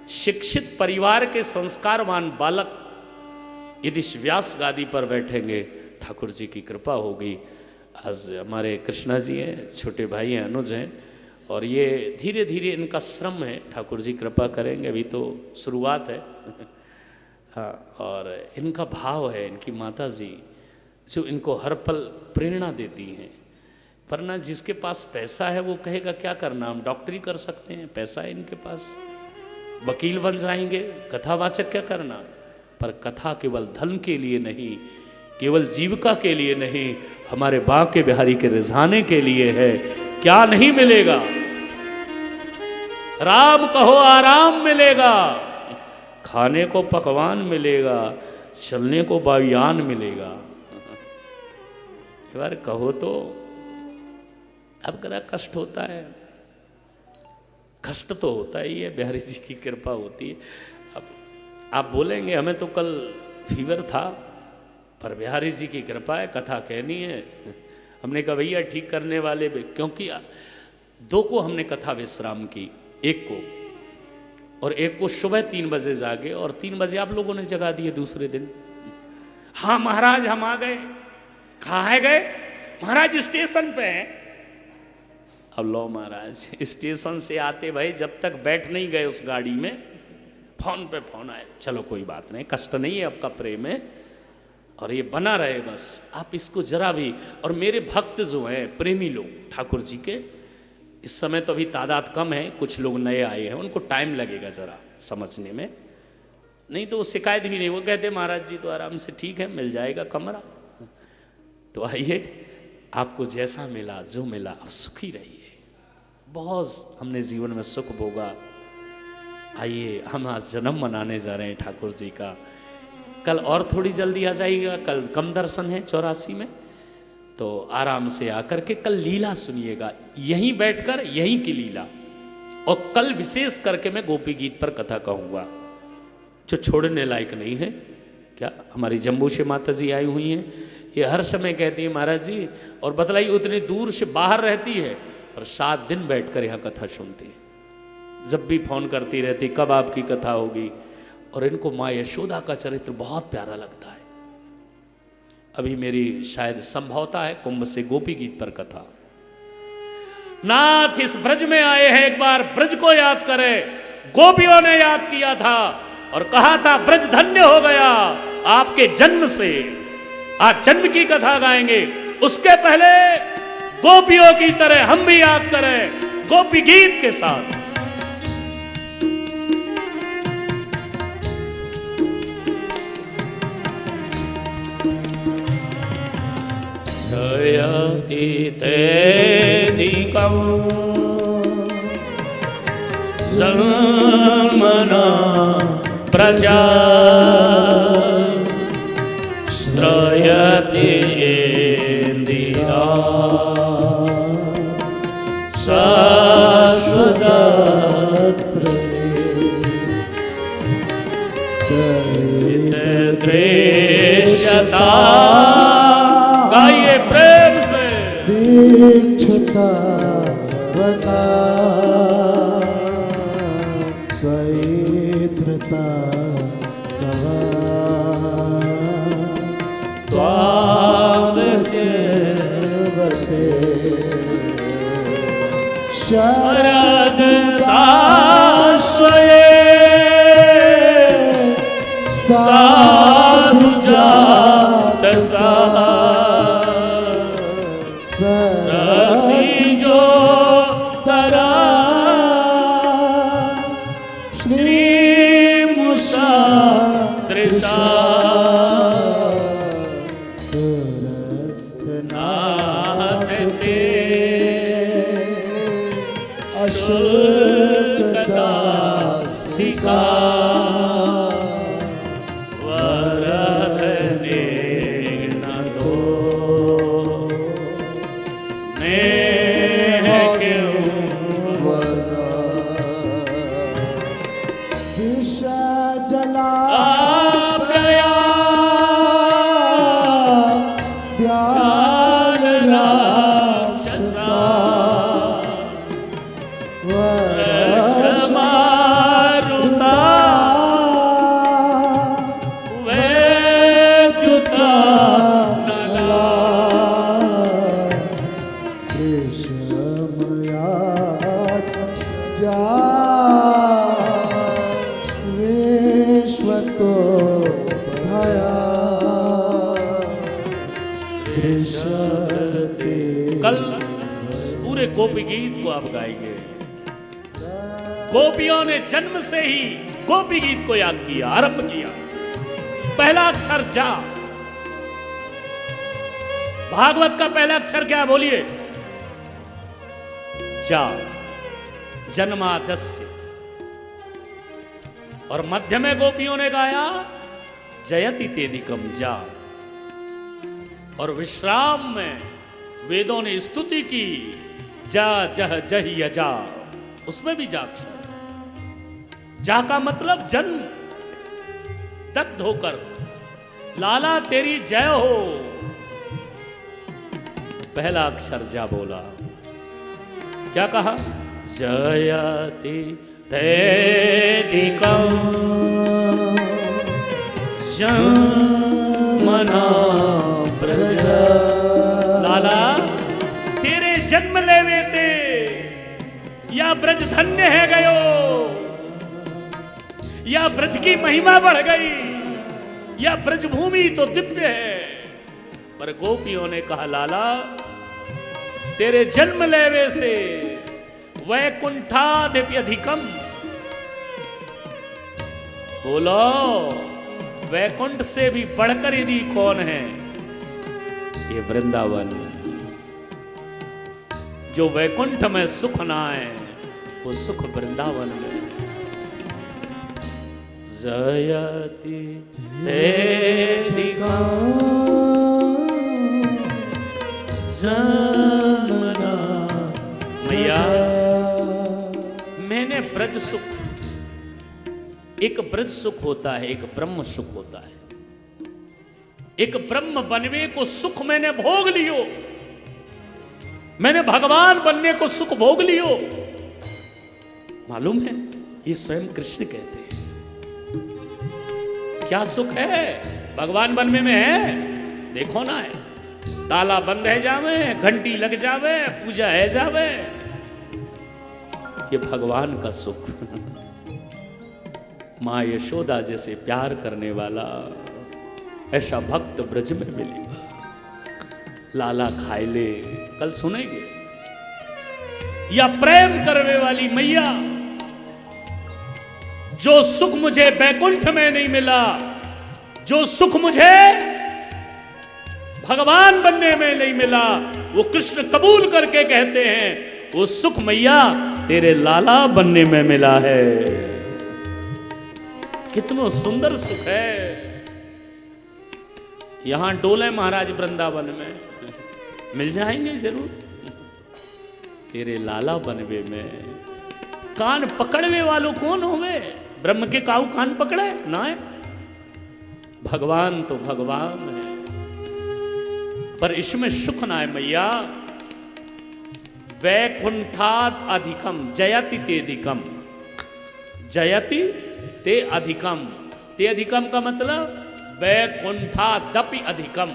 शिक्षित परिवार के संस्कारवान बालक यदि व्यास गादी पर बैठेंगे, ठाकुर जी की कृपा होगी। आज हमारे कृष्णा जी हैं, छोटे भाई हैं, अनुज हैं, और ये धीरे धीरे इनका श्रम है, ठाकुर जी कृपा करेंगे, अभी तो शुरुआत है। हाँ, और इनका भाव है, इनकी माता जी जो इनको हर पल प्रेरणा देती हैं। वरना जिसके पास पैसा है वो कहेगा क्या करना, हम डॉक्टरी कर सकते हैं, पैसा है इनके पास, वकील बन जाएंगे, कथावाचक क्या करना। पर कथा केवल धन के लिए नहीं, केवल जीविका के लिए नहीं, हमारे बांके बिहारी के रिझाने के लिए है। क्या नहीं मिलेगा? राम कहो आराम मिलेगा, खाने को पकवान मिलेगा, चलने को वायुयान मिलेगा। एक बार कहो तो अब बड़ा कष्ट होता है, कष्ट तो होता ही है, बिहारी जी की कृपा होती है। अब आप बोलेंगे हमें तो कल फीवर था, पर बिहारी जी की कृपा है, कथा कहनी है। हमने कहा भैया ठीक करने वाले भी, क्योंकि 2 को हमने कथा विश्राम की, 1 को, और 1 को सुबह 3 बजे जागे और 3 बजे आप लोगों ने जगा दिए दूसरे दिन। हाँ महाराज हम आ गए। कहाँ गए? महाराज स्टेशन पे हैं। अब लो महाराज, स्टेशन से आते भाई जब तक बैठ नहीं गए उस गाड़ी में, फोन पे फोन आए, चलो कोई बात नहीं, कष्ट नहीं है, आपका प्रेम है और ये बना रहे बस, आप इसको जरा भी। और मेरे भक्त जो हैं, प्रेमी लोग ठाकुर जी के, इस समय तो अभी तादाद कम है, कुछ लोग नए आए हैं, उनको टाइम लगेगा ज़रा समझने में, नहीं तो वो शिकायत भी नहीं, वो कहते महाराज जी तो आराम से ठीक है, मिल जाएगा कमरा। तो आइए, आपको जैसा मिला जो मिला आप सुखी रहिए। बहुत हमने जीवन में सुख भोगा। आइए, हम आज जन्म मनाने जा रहे हैं ठाकुर जी का। कल और थोड़ी जल्दी आ जाइएगा, कल कम दर्शन है 84 में, तो आराम से आकर के कल लीला सुनिएगा, यहीं बैठकर यहीं की लीला। और कल विशेष करके मैं गोपी गीत पर कथा कहूँगा, जो छोड़ने लायक नहीं है। क्या हमारी जम्बू से माता जी आई हुई हैं, ये हर समय कहती है महाराज जी, और बतलाइए उतनी दूर से बाहर रहती है पर 7 दिन बैठकर यहाँ कथा सुनती है। जब भी फोन करती रहती, कब आपकी कथा होगी। और इनको माँ यशोदा का चरित्र बहुत प्यारा लगता है। अभी मेरी शायद संभवता है कुंभ से गोपी गीत पर कथा। नाथ इस ब्रज में आए हैं, एक बार ब्रज को याद करें। गोपियों ने याद किया था और कहा था ब्रज धन्य हो गया आपके जन्म से। आज जन्म की कथा गाएंगे, उसके पहले गोपियों की तरह हम भी याद करें गोपी गीत के साथ। जयति तेदिकं जन्मना प्रजा श्रयति इंदिरा शाश्वतत्र द्वेषता। गाइए प्रेम से। वीक्षुता वता स्वैत्रता सवा त्वादस्यवते शरदताश्रये साधु जात सहा रसिजो तरा श्री मुषा तृषा सुरतनाथ ते अशुल्कता सिका वरदने न दो मैं क्यों दिशा जला गया व्याल राक्षसा मारुता वैद्युता नला जा विश्वतो भया कल इस पूरे गोपी गीत को आप गाएंगे। गोपियों ने जन्म से ही गोपी गीत को याद किया, आरंभ किया। पहला अक्षर जा। भागवत का पहला अक्षर क्या है बोलिए? जा। जन्मादस्य। और मध्य में गोपियों ने गाया जयति तेदिकम जा। और विश्राम में वेदों ने स्तुति की जा जह जही यजा, उसमें भी जा अक्षर। जा का मतलब जन्म, दग्ध होकर लाला तेरी जय हो। पहला अक्षर जा बोला, क्या कहा? जयति तेदिकम जन्मना ब्रज। लाला तेरे जन्म लेवे ते या ब्रज धन्य है गयो, या ब्रज की महिमा बढ़ गई, या ब्रज भूमि तो दिव्य है। पर गोपियों ने कहा लाला तेरे जन्म लेवे से वैकुंठाधिपम। बोलो वैकुंठ से भी बढ़कर यदि कौन है? ये वृंदावन। जो वैकुंठ में सुख ना है वो सुख वृंदावन में। जयति जन्मना। मैया मैंने ब्रज सुख, एक ब्रज सुख होता है, एक ब्रह्म सुख होता है। एक ब्रह्म बनने को सुख मैंने भोग लियो, मैंने भगवान बनने को सुख भोग लियो। मालूम है ये स्वयं कृष्ण कहते हैं। क्या सुख है भगवान बनने में है? देखो ना है, ताला बंद है जावे, घंटी लग जावे, पूजा है जावे। ये भगवान का सुख। माँ यशोदा जैसे प्यार करने वाला ऐसा भक्त ब्रज में मिलेगा। लाला खाए ले, कल सुनेंगे। या प्रेम करने वाली मैया, जो सुख मुझे बैकुंठ में नहीं मिला, जो सुख मुझे भगवान बनने में नहीं मिला, वो कृष्ण कबूल करके कहते हैं वो सुख मैया तेरे लाला बनने में मिला है। कितना सुंदर सुख है। यहां डोले महाराज वृंदावन में मिल जाएंगे जरूर। तेरे लाला बनवे में कान पकड़वे वालों कौन होवे? ब्रह्म के काऊ कान पकड़े ना है? भगवान तो भगवान है, पर इसमें सुख ना है मैया। वैकुंठात अधिकम जयति तेधिकम, जयति ते अधिकम, ते अधिकम का मतलब वैकुंठादपि अधिकम,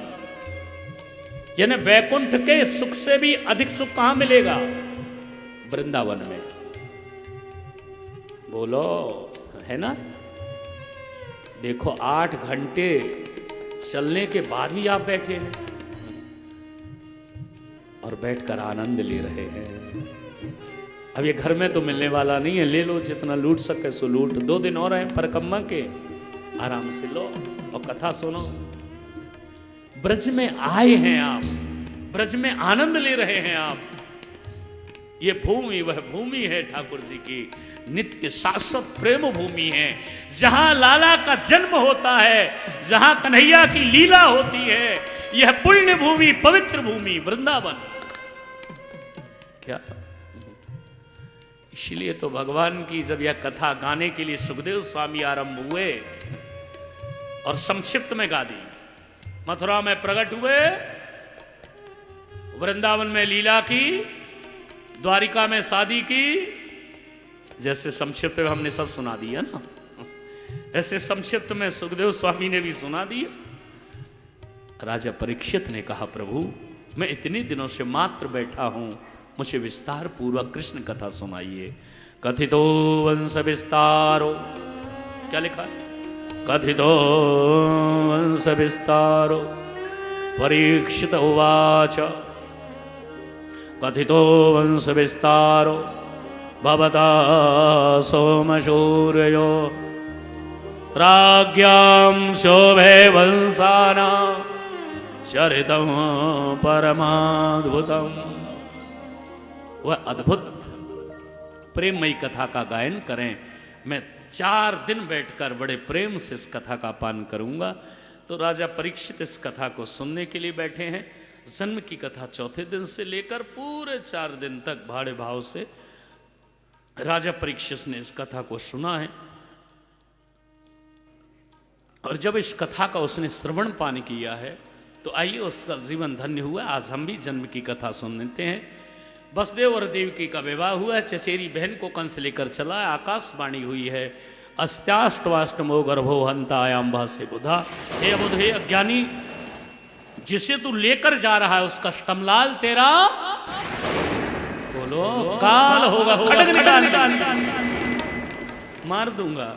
यानी वैकुंठ के सुख से भी अधिक सुख कहां मिलेगा? वृंदावन में। बोलो, है ना? देखो 8 घंटे चलने के बाद भी आप बैठे हैं और बैठकर आनंद ले रहे हैं। अब ये घर में तो मिलने वाला नहीं है, ले लो जितना लूट सके सो लूट। 2 दिन और हैं परिक्रमा के, आराम से लो और कथा सुनो। ब्रज में आए हैं आप, ब्रज में आनंद ले रहे हैं आप। ये भूमि वह भूमि है ठाकुर जी की, नित्य शाश्वत प्रेम भूमि है, जहां लाला का जन्म होता है, जहां कन्हैया की लीला होती है। यह पुण्य भूमि, पवित्र भूमि वृंदावन। क्या? इसलिए तो भगवान की जब यह कथा गाने के लिए सुखदेव स्वामी आरंभ हुए और संक्षिप्त में गा दी। मथुरा में प्रकट हुए, वृंदावन में लीला की, द्वारिका में शादी की, जैसे संक्षिप्त में हमने सब सुना दिया ना, ऐसे संक्षिप्त में सुखदेव स्वामी ने भी सुना दिया। राजा परीक्षित ने कहा, प्रभु मैं इतने दिनों से मात्र बैठा हूं, मुझे विस्तार पूर्वक कृष्ण कथा सुनाइए। कथितो वंश विस्तारो, क्या लिखा है? कथितो वंश विस्तारो परीक्षित उवाच, कथितो वंश विस्तारो भवता सोमशूर्यो राज्ञां शोभे वंशानां चरितं परमाद्भुतम्। वह अद्भुत प्रेममयी कथा का गायन करें। मैं 4 दिन बैठकर बड़े प्रेम से इस कथा का पान करूंगा। तो राजा परीक्षित इस कथा को सुनने के लिए बैठे हैं। जन्म की कथा 4थे दिन से लेकर पूरे 4 दिन तक भाड़े भाव से राजा परीक्षित ने इस कथा को सुना है। और जब इस कथा का उसने श्रवण पान किया है तो आइए उसका जीवन धन्य हुआ। आज हम भी जन्म की कथा सुन लेते हैं। वसुदेव और देवकी का विवाह हुआ है। चचेरी बहन को कंस लेकर चला है। आकाशवाणी हुई है, अस्त्याष्टवाष्टमो गर्भो हंतायाम भासे बुधा। हे अबुध, हे अज्ञानी, जिसे तू लेकर जा रहा है उसका स्तमलाल तेरा बोलो काल होगा, खड्ग निकाल मार दूंगा।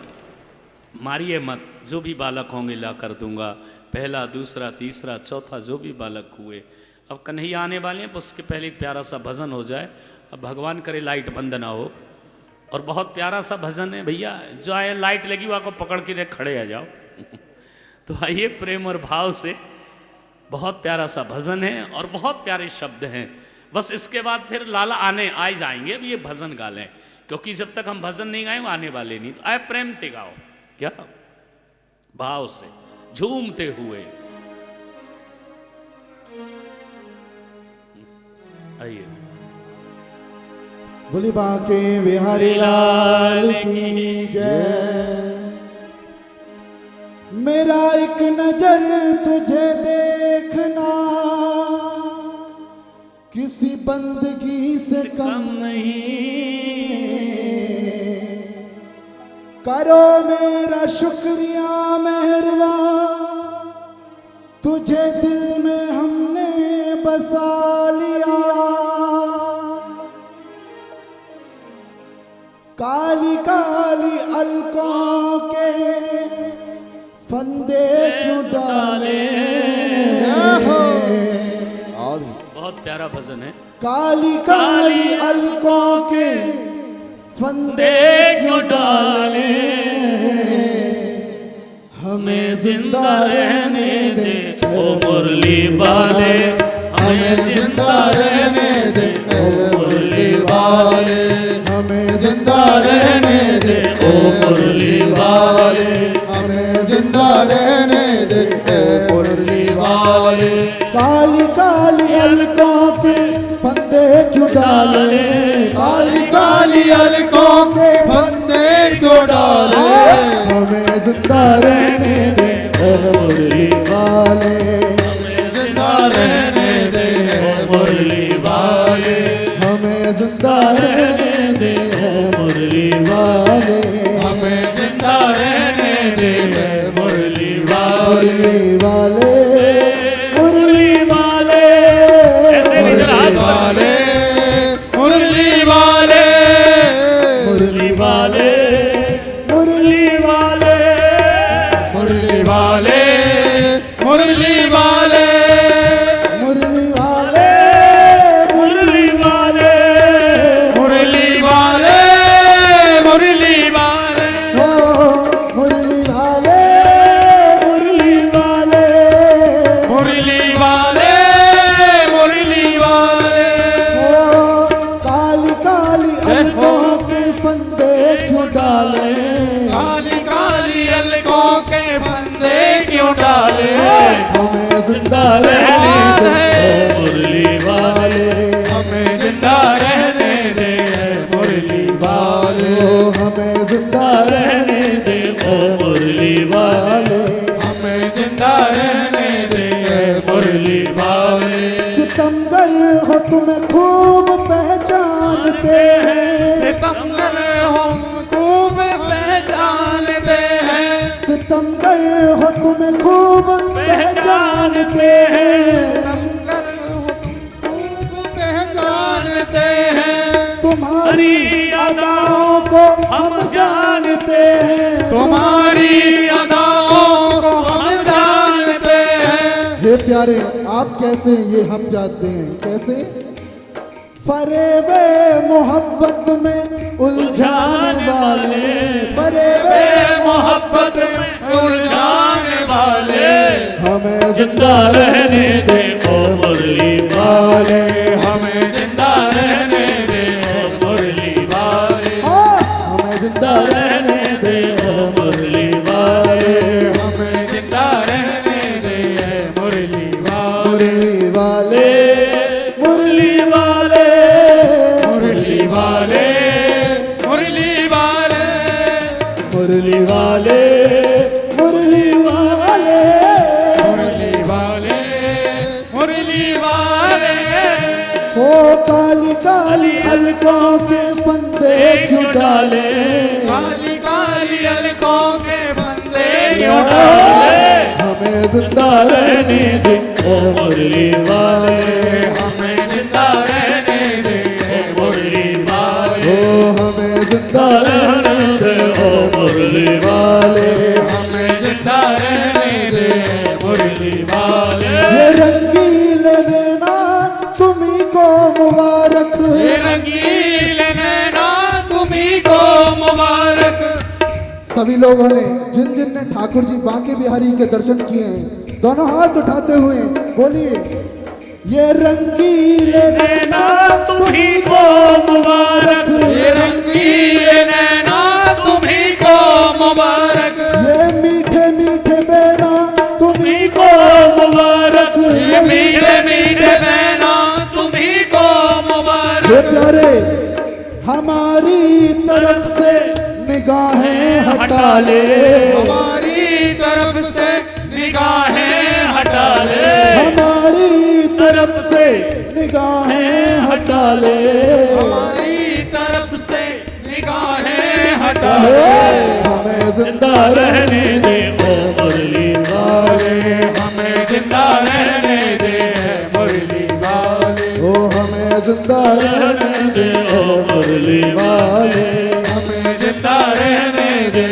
मारिए मत, जो भी बालक होंगे ला कर दूंगा। पहला, दूसरा, तीसरा, चौथा जो भी बालक हुए। अब कन्हैया आने वाले हैं, उसके पहले एक प्यारा सा भजन हो जाए। अब भगवान करे लाइट बंद ना हो। और बहुत प्यारा सा भजन है भैया, जो आए लाइट लगी हुआ को पकड़ के खड़े आ जाओ। तो आइए प्रेम और भाव से, बहुत प्यारा सा भजन है और बहुत प्यारे शब्द हैं। बस इसके बाद फिर लाला आ जाएंगे। अब ये भजन गा लें, क्योंकि जब तक हम भजन नहीं गाए वो आने वाले नहीं। तो आए प्रेम ते गाओ, क्या भाव से झूमते हुए आइए। बोली बांके बिहारी लाल की जय। मेरा एक नजर तुझे देखना किसी बंदगी से कम नहीं। करो मेरा शुक्रिया मेहरबान, तुझे दिल में हमने बसा लिया। काली काली अलकों के फंदे क्यों डाले। बहुत प्यारा भजन है। काली काली अलकों के फंदे क्यों डाले। हमें जिंदा रहने दे ओ मुरली वाले, हमें जिंदा रहने दे ओ मुरली वाले, हमें जिंदा रहने दे ओ मुरली वाले, हमें जिंदा रहने दे ओ मुरली वाले। काली काली अलकों के फंदे क्यों डाले। काली काली अलकों के फंदे क्यों डाले। हमें जिंदा रहने दे ओ मुरली वाले, हमें जिंदा रहने दे ओ मुरली वाले, हमें वाले मुरली वाले मुरली वाले मुरली वाले मुरली वाले मुरली वाले हो मुरली वाले मुरली वाले मुरली वाले मुरली वाले हो काली काली अलकों के फंदे क्यों डाले काली काली अलकों के फंदे क्यों डाले हमें जिंदा रहने दे मुरली वाले हमें जिंदा रहने दे मुरली वाले ओ हमें जिंदा रहने दे ओ मुरली वाले हमें जिंदा रहने दे मुरली वाले सितमगर हो तुम्हें खूब पहचानते हैं सितमगर हम खूब पहचानते हैं सितमगर हो तुम्हें खूब पहचानते हैं सितमगर खूब पहचानते हैं तुम्हारी अदाओं को हम जानते हैं तुम्हारी अदाओं को हम जानते हैं हे प्यारे आप कैसे ये हम जानते हैं कैसे फरेबे मोहब्बत में उलझाने वाले फरेबे मोहब्बत में उलझाने वाले हमें जिंदा रहने दे ओ मुरली वाले हमें जिंदा रहने दे मुरली वाले हमें जिंदा रहने दे मुरली वाले हमें जिंदा रहने दे मुरली वाले मुरली वाले मुरली वाले मुरली वाले मुरली वाले मुरली वाले मुरली वाले मुरली वाले मुरली वाले ओ काली काली अलकों के फंदे क्यों डाले काली काली अलकों के बंदे क्यों डाले हमें जिंदा रहने दे ओ मुरली वाले हमें जिंदा रहने दे मुरली वाले ओ हमें जिंदा रहने दे ओ मुरली वाले हमें जिंदा रहने दे मुरली वाले ये रंगीले नैना तुम्ही को मुबारक ये रंगील नैना तुम्ही को मुबारक सभी लोगों ने जिन जिन ने ठाकुर जी बांके बिहारी के दर्शन किए हैं दोनों हाथ उठाते हुए बोलिए ये रंगीले नैना तुम्ही को मुबारक ये रंगील नैना तुम्ही को मुबारक ये मीठे मीठे बेना तुम्ही को मुबारक ये मीठे मीठे नैना तुम्ही को मुबारक ये प्यारे हमारी तरफ से निगाहें हटा ले हमारी तरफ से निगाहें हटा ले हमारी तरफ से निगाहें हटा ले हमारी तरफ से निगाहें हटा ले हमें जिंदा जिंदा रहने दे ओ मुरली वाले हमें जिंदा रहने दे मुरली वाले ओ हमें जिंदा रहने दे ओ मुरली वाले हमें जिंदा रहने दे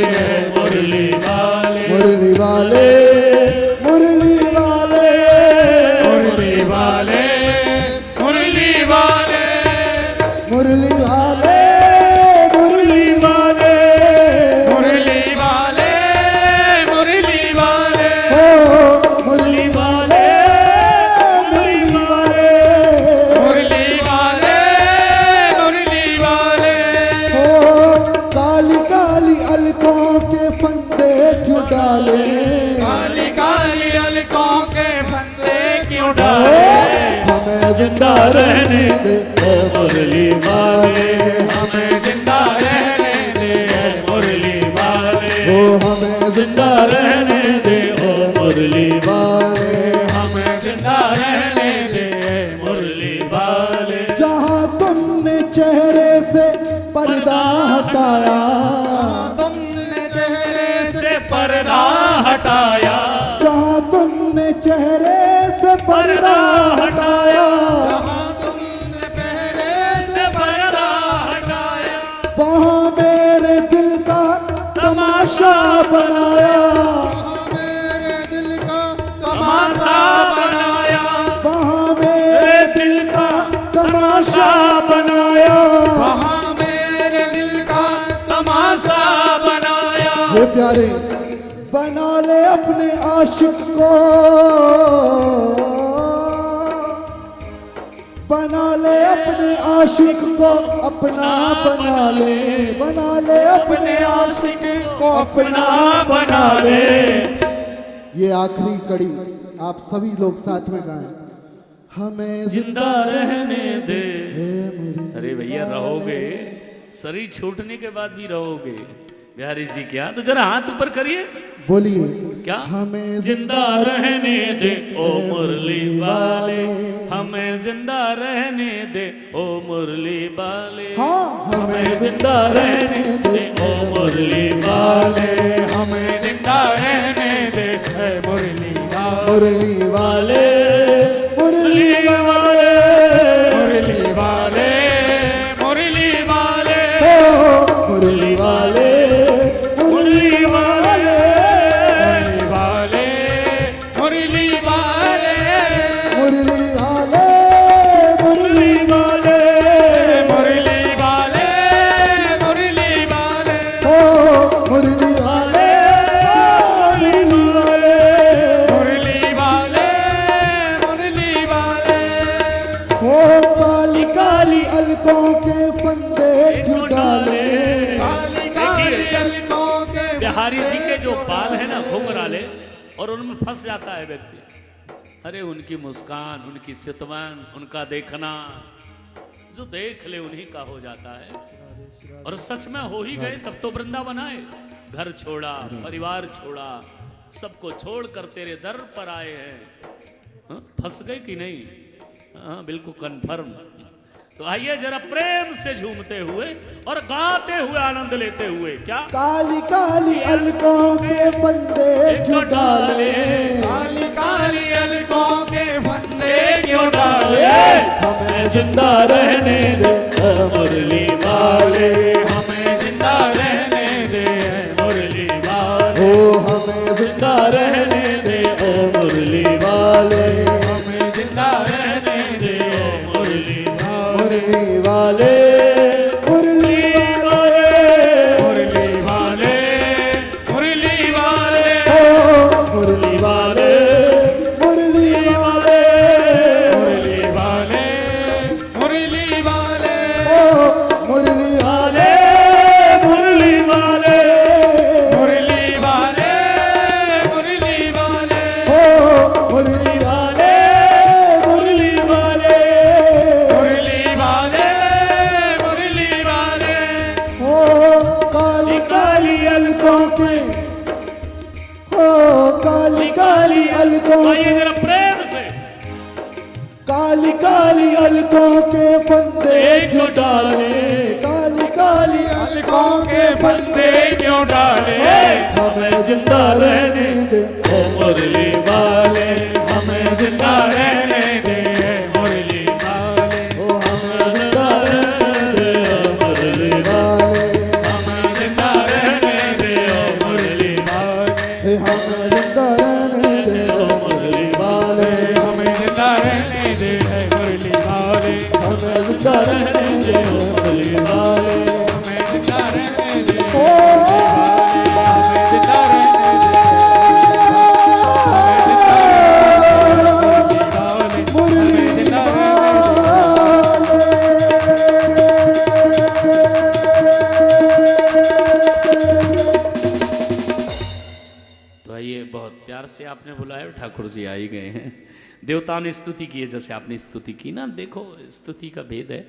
मुरली वाले मुरली वाले मुरली वाले मुरली वाले मुरली वाले मुरली वाले मुरली वाले मुरली वाले मुरली वाले ओ मुरली वाले मुरली वाले मुरली वाले मुरली वाले ओ काली काली अलकों के फंदे क्यों डाले काली काली अलकों के फंदे क्यों डाले हमें जिंदा रहने दे ओ मुरली वाले हमें जिंदा रहने दे मुरली वाले ओ हमें जिंदा रहने दे ओ मुरली वाले हमें जिंदा रहने दे मुरली वाले जहाँ तुमने चेहरे से पर्दा हटाया तुमने चेहरे से पर्दा हटाया जहाँ तुमने चेहरे से पर्दा हटाया जहाँ तुमने पहरे से पर्दा हटाया वहाँ मेरे दिल का तमाशा बनाया तमाशा बनाया, वहाँ मेरे दिल का तमाशा बनाया। ये प्यारे बना ले अपने आशिक को, बना ले अपने आशिक को अपना बना ले, बना ले अपने आशिक को अपना बना ले। ये आखिरी कड़ी आप सभी लोग साथ में गाएं। हमें जिंदा रहने दे। हे मेरी अरे भैया रहोगे, शरीर छूटने के बाद भी रहोगे। बिहारी जी क्या, तो जरा हाथ ऊपर करिए, बोलिए क्या हमें जिंदा रहने दे ओ मुरली वाले, हमें जिंदा रहने दे ओ मुरली वाले, हाँ हमें जिंदा रहने दे ओ मुरली वाले, हमें जिंदा रहने दे है मुरली वाले, मुरली वाले, मुरली वाले, मुरली वाले, मुरली वाले, मुरली वाले, मुरली वाले, मुरली वाले, मुरली वाले, मुरली वाले, मुरली वाले, मुरली वाले, मुरली वाले, ओ मुरली वाले, मुरली वाले, मुरली वाले, मुरली वाले। ओ काली काली अलकों के फंदे क्यों डाले। काली काली अलकों के बिहारी जी के जो बाल है ना घुंघराले, और उनमें फंस जाता है व्यक्ति। अरे उनकी मुस्कान, उनकी सितवन, उनका देखना, जो देख ले उन्हीं का हो जाता है। और सच में हो ही गए तब तो वृंदावन आए। घर छोड़ा, परिवार छोड़ा, सबको छोड़कर तेरे दर पर आए हैं। हाँ, फंस गए कि नहीं? हाँ बिल्कुल कन्फर्म। तो आइए जरा प्रेम से झूमते हुए और गाते हुए आनंद लेते हुए, क्या काली काली अलकों के फंदे क्यों डाले। काली काली अलकों के फंदे क्यों डाले। हमें जिंदा रहने दे ऐ मुरली वाले, हमें जिंदा रहने दे मुरली वाले, ओ हमें जिंदा रहने दे ऐ मुरली वाले, हमें जिंदा रहने दे मुरली मुरली वाले, मुरली वाले, मुरली वाले, मुरली वाले, ओ मुरली वाले, मुरली वाले, मुरली वाले, मुरली वाले, ओ मुरली वाले, मुरली वाले, मुरली वाले, मुरली वाले, ओ मुरली वाले, मुरली वाले, मुरली वाले, मुरली वाले। ओ काली काली अलकों के, ओ काली काली अलकों आइए के, जरा प्रेम से काली काली अलकों के फंदे क्यों डाले। काली काली अलकों के फंदे क्यों डाले। हमें जिंदा रहने दे ऐ मुरली वाले, हमें जिंदा रहने दे मुरली वाले, ओ हमें जिंदा रहने दे ऐ मुरली वाले, हमें जिंदा रहने दे मुरली वाले, हमें जिंदा रहने दे ऐ मुरली वाले, हमें जिंदा रहने दे मुरली वाले, हमें जिंदा रहने दे ऐ मुरली वाले, हमें जिंदा रहने दे, ओ हमें जिंदा रहने दे, मुरली हमें जिंदा तो आइए, बहुत प्यार से आपने बुलाया, ठाकुर जी आ ही गए हैं। देवता ने स्तुति की है, जैसे आपने स्तुति की ना, देखो स्तुति का भेद है।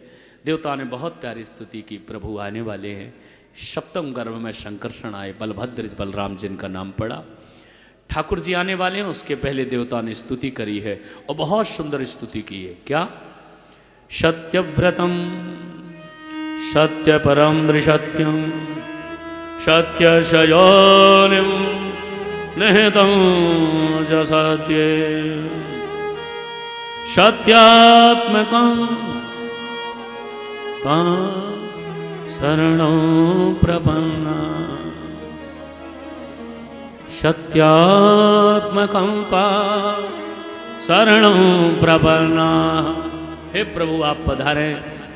देवता ने बहुत प्यारी स्तुति की, प्रभु आने वाले हैं। सप्तम गर्भ में शंकरषण आए, बलभद्र बलराम जिनका नाम पड़ा, ठाकुर जी आने वाले हैं। उसके पहले देवता ने स्तुति करी है और बहुत सुंदर स्तुति की है। क्या? सत्यव्रतम सत्य परम दृशत्यम सत्य शयोनिम निहितं च सत्ये सत्यात्मकं तं शरणं प्रपन्ना सत्यात्मकं तं शरणं प्रपन्ना। हे प्रभु आप पधारें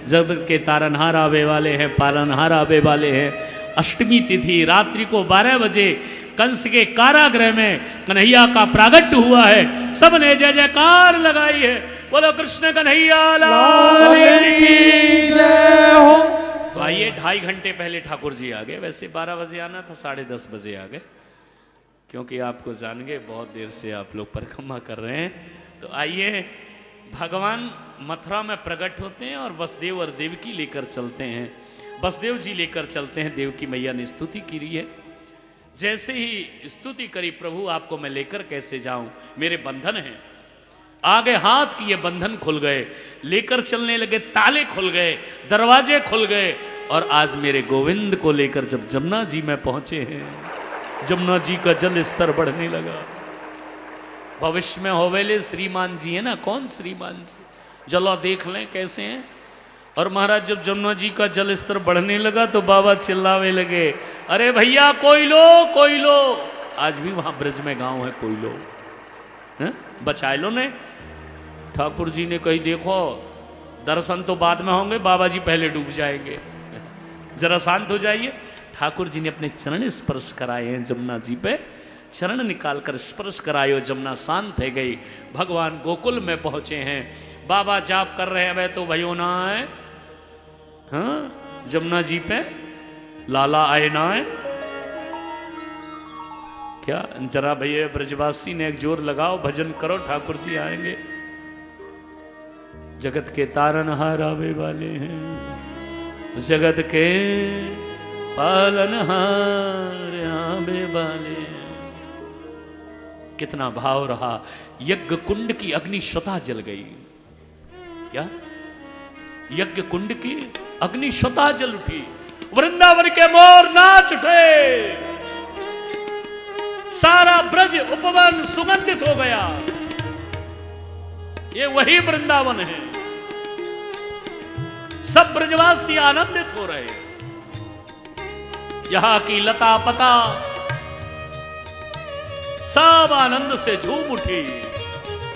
जगत के तारनहार आवे वाले हैं, पालनहार आवे वाले हैं। अष्टमी तिथि रात्रि को 12 बजे कंस के कारागृह में कन्हैया का प्रागट्य हुआ है। सबने जय जयकार लगाई है। बोलो कृष्ण कन्हैया लाल की जय हो। तो आइए 2.5 घंटे पहले ठाकुर जी आ गए। वैसे 12 बजे आना था, 10:30 बजे आ गए, क्योंकि आपको जान गए बहुत देर से आप लोग परिक्रमा कर रहे हैं। तो आइए, भगवान मथुरा में प्रकट होते हैं और वसुदेव और देवकी लेकर चलते हैं। वसुदेव जी लेकर चलते हैं। देवकी मैया ने स्तुति की है। जैसे ही स्तुति करी, प्रभु आपको मैं लेकर कैसे जाऊं, मेरे बंधन हैं। आगे हाथ किए, बंधन खुल गए, लेकर चलने लगे, ताले खुल गए, दरवाजे खुल गए। और आज मेरे गोविंद को लेकर जब जमुना जी में पहुंचे हैं, जमुना जी का जल स्तर बढ़ने लगा। भविष्य में होवेले श्रीमान जी है ना, कौन श्रीमान जी, जलो देख लें कैसे हैं। और महाराज जब जमुना जी का जल स्तर बढ़ने लगा तो बाबा चिल्लावे लगे, अरे भैया कोई लो, कोई लो। आज भी वहां ब्रज में गांव है, कोई लो, बचाए लो ने। ठाकुर जी ने कही, देखो दर्शन तो बाद में होंगे, बाबा जी पहले डूब जाएंगे, जरा शांत हो जाइए। ठाकुर जी ने अपने चरण स्पर्श कराए हैं जमुना जी पे, चरण निकालकर स्पर्श करायो, जमुना शांत है गई। भगवान गोकुल में पहुंचे हैं। बाबा जाप कर रहे हैं, वे तो भयो ना आए, हाँ जमुना जी पे लाला आए ना आए। क्या जरा भैया ब्रजवासी ने एक जोर लगाओ, भजन करो, ठाकुर जी आएंगे। जगत के तारनहार आवे वाले हैं, जगत के पालनहार आवे वाले हैं। कितना भाव रहा। यज्ञ कुंड की अग्नि स्वतः जल गई। क्या यज्ञ कुंड की अग्नि स्वतः जल उठी। वृंदावन के मोर नाच उठे। सारा ब्रज उपवन सुगंधित हो गया। ये वही वृंदावन है। सब ब्रजवासी आनंदित हो रहे। यहां की लता पता सब आनंद से झूम उठी,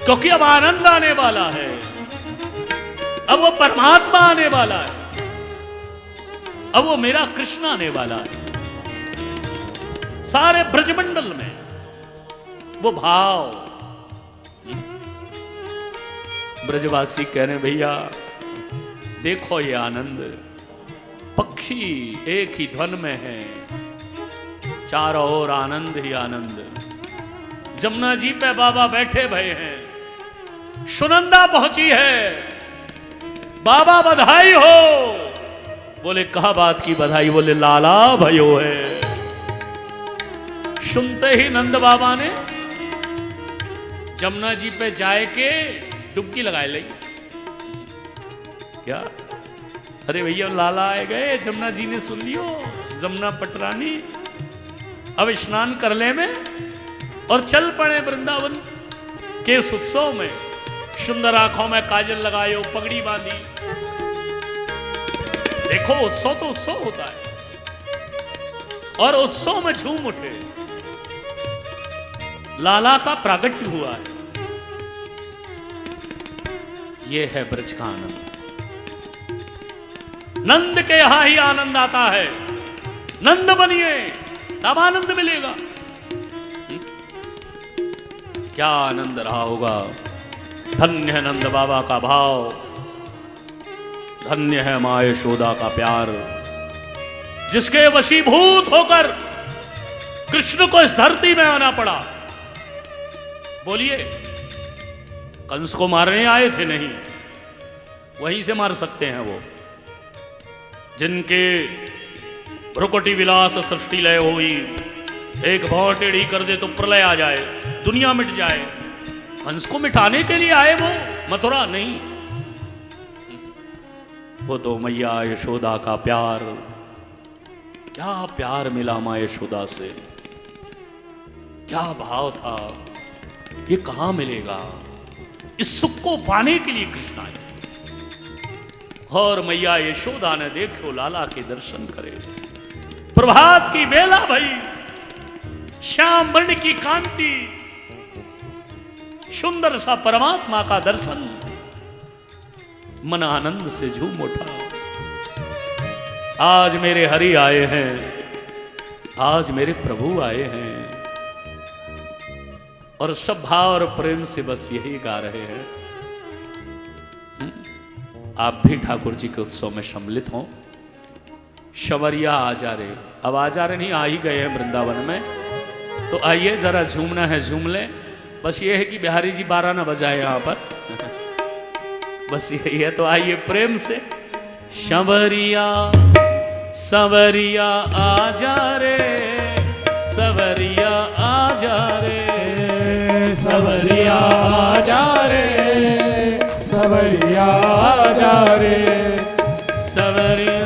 क्योंकि अब आनंद आने वाला है। अब वो परमात्मा आने वाला है। अब वो मेरा कृष्ण आने वाला है। सारे ब्रजमंडल में वो भाव। ब्रजवासी कह रहे, भैया देखो ये आनंद, पक्षी एक ही ध्वन में है, चारों ओर आनंद ही आनंद। जमुना जी पे बाबा बैठे भये हैं। सुनंदा पहुंची है। बाबा बधाई हो। बोले कहा बात की बधाई? बोले लाला भयो है। सुनते ही नंद बाबा ने जमुना जी पे जाए के डुबकी लगाए ली। क्या? अरे भैया लाला आए गए, जमुना जी ने सुन लियो, जमुना पटरानी। अब स्नान कर ले में और चल पड़े वृंदावन के इस उत्सव में। सुंदर आंखों में काजल लगायो, पगड़ी बांधी। देखो उत्सव तो उत्सव होता है। और उत्सव में झूम उठे। लाला का प्रागट्य हुआ है। यह है ब्रज का आनंद। नंद के यहां ही आनंद आता है। नंद बनिए तब आनंद मिलेगा। क्या आनंद रहा होगा। धन्य है नंद बाबा का भाव, धन्य है मां यशोदा का प्यार, जिसके वशीभूत होकर कृष्ण को इस धरती में आना पड़ा। बोलिए, कंस को मारने आए थे? नहीं, वहीं से मार सकते हैं वो, जिनके भ्रुकुटी विलास सृष्टि लय हुई। एक भौं टेढ़ी कर दे तो प्रलय आ जाए, दुनिया मिट जाए। कंस को मिटाने के लिए आए वो, मथुरा नहीं। वो तो मैया यशोदा का प्यार। क्या प्यार मिला मां यशोदा से, क्या भाव था। ये कहां मिलेगा? इस सुख को पाने के लिए कृष्ण आए। और मैया यशोदा ने देखो लाला के दर्शन करे। प्रभात की बेला भई, श्याम वर्ण की कांति, सुंदर सा परमात्मा का दर्शन। मन आनंद से झूम उठा। आज मेरे हरि आए हैं, आज मेरे प्रभु आए हैं, और सब भाव और प्रेम से बस यही गा रहे हैं। आप भी ठाकुर जी के उत्सव में सम्मिलित हों। शवरिया आजारे, अब आजारे नहीं, आ ही गए हैं वृंदावन में, तो आइए जरा झूमना है झूम लें। बस ये है कि बिहारी जी 12 ना बजाए यहाँ पर बस यही है, तो आइए प्रेम से। शवरिया सवरिया आजा रे, सवरिया आजा रे, सवरिया आजा रे, सवरिया आजा रे, सवरिया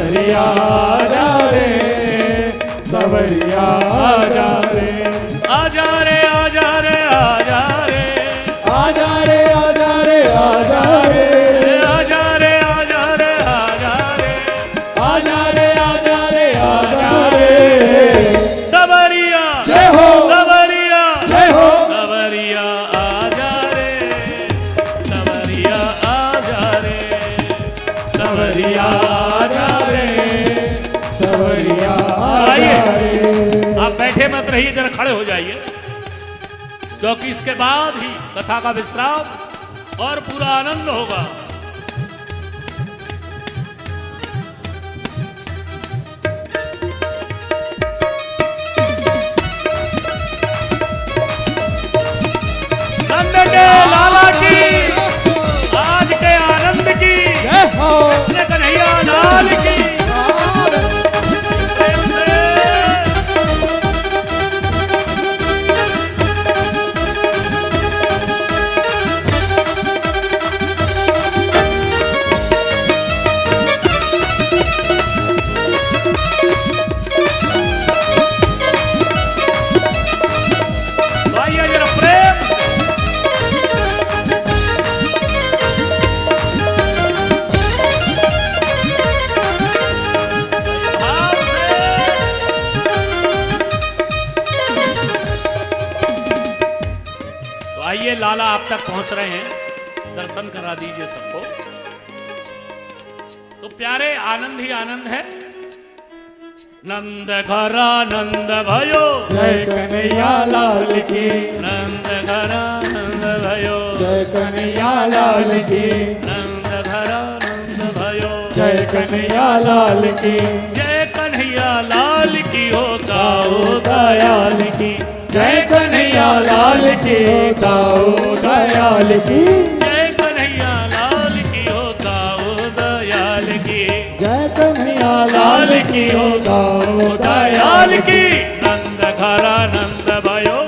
सवरिया आजा रे, सवरिया आजा रे, आजा रे, आजा रे, आजा रे, आजा रे, आजा रे, आजा रे, आजा रे, आजा रे, आजा रे, आजा रे, आजा रे, आजा रे, सवरिया जय हो, सवरिया जय हो, सवरिया आजा रे, सवरिया आजा रे, सवरिया आजा रे, सवरिया आइए। आजा रे। आप बैठे मत रहिए, जरा खड़े हो जाइए, क्योंकि इसके बाद ही कथा का विश्राम और पूरा आनंद होगा। नंद के लाला की, आज के आनंद की, जय हो, कृष्ण कन्हैया लाल की। प्रेम से। आइए जरा प्रेम से। भाव से। तो आइए, लाला आप तक पहुंच रहे हैं, दर्शन करा दीजिए सबको। तो प्यारे, आनंद ही आनंद है। नंद घरा नंद भयो, जय कन्हैया लाल की, नंद घरा नंद भयो, जय कन्हैया लाल की, नंद घरा नंद भयो, जय कन्हैया लाल की, जय कन्हैया लाल की हो गाओ दयाल की, जय कन्हैया लाल की, गाओ दयाल की, जय कन्हैया लाल की हो गाओ दयाल की, जय कन्हैया लाल की, गाओ दयाल दयाल की। नंद घरा नंद भयो,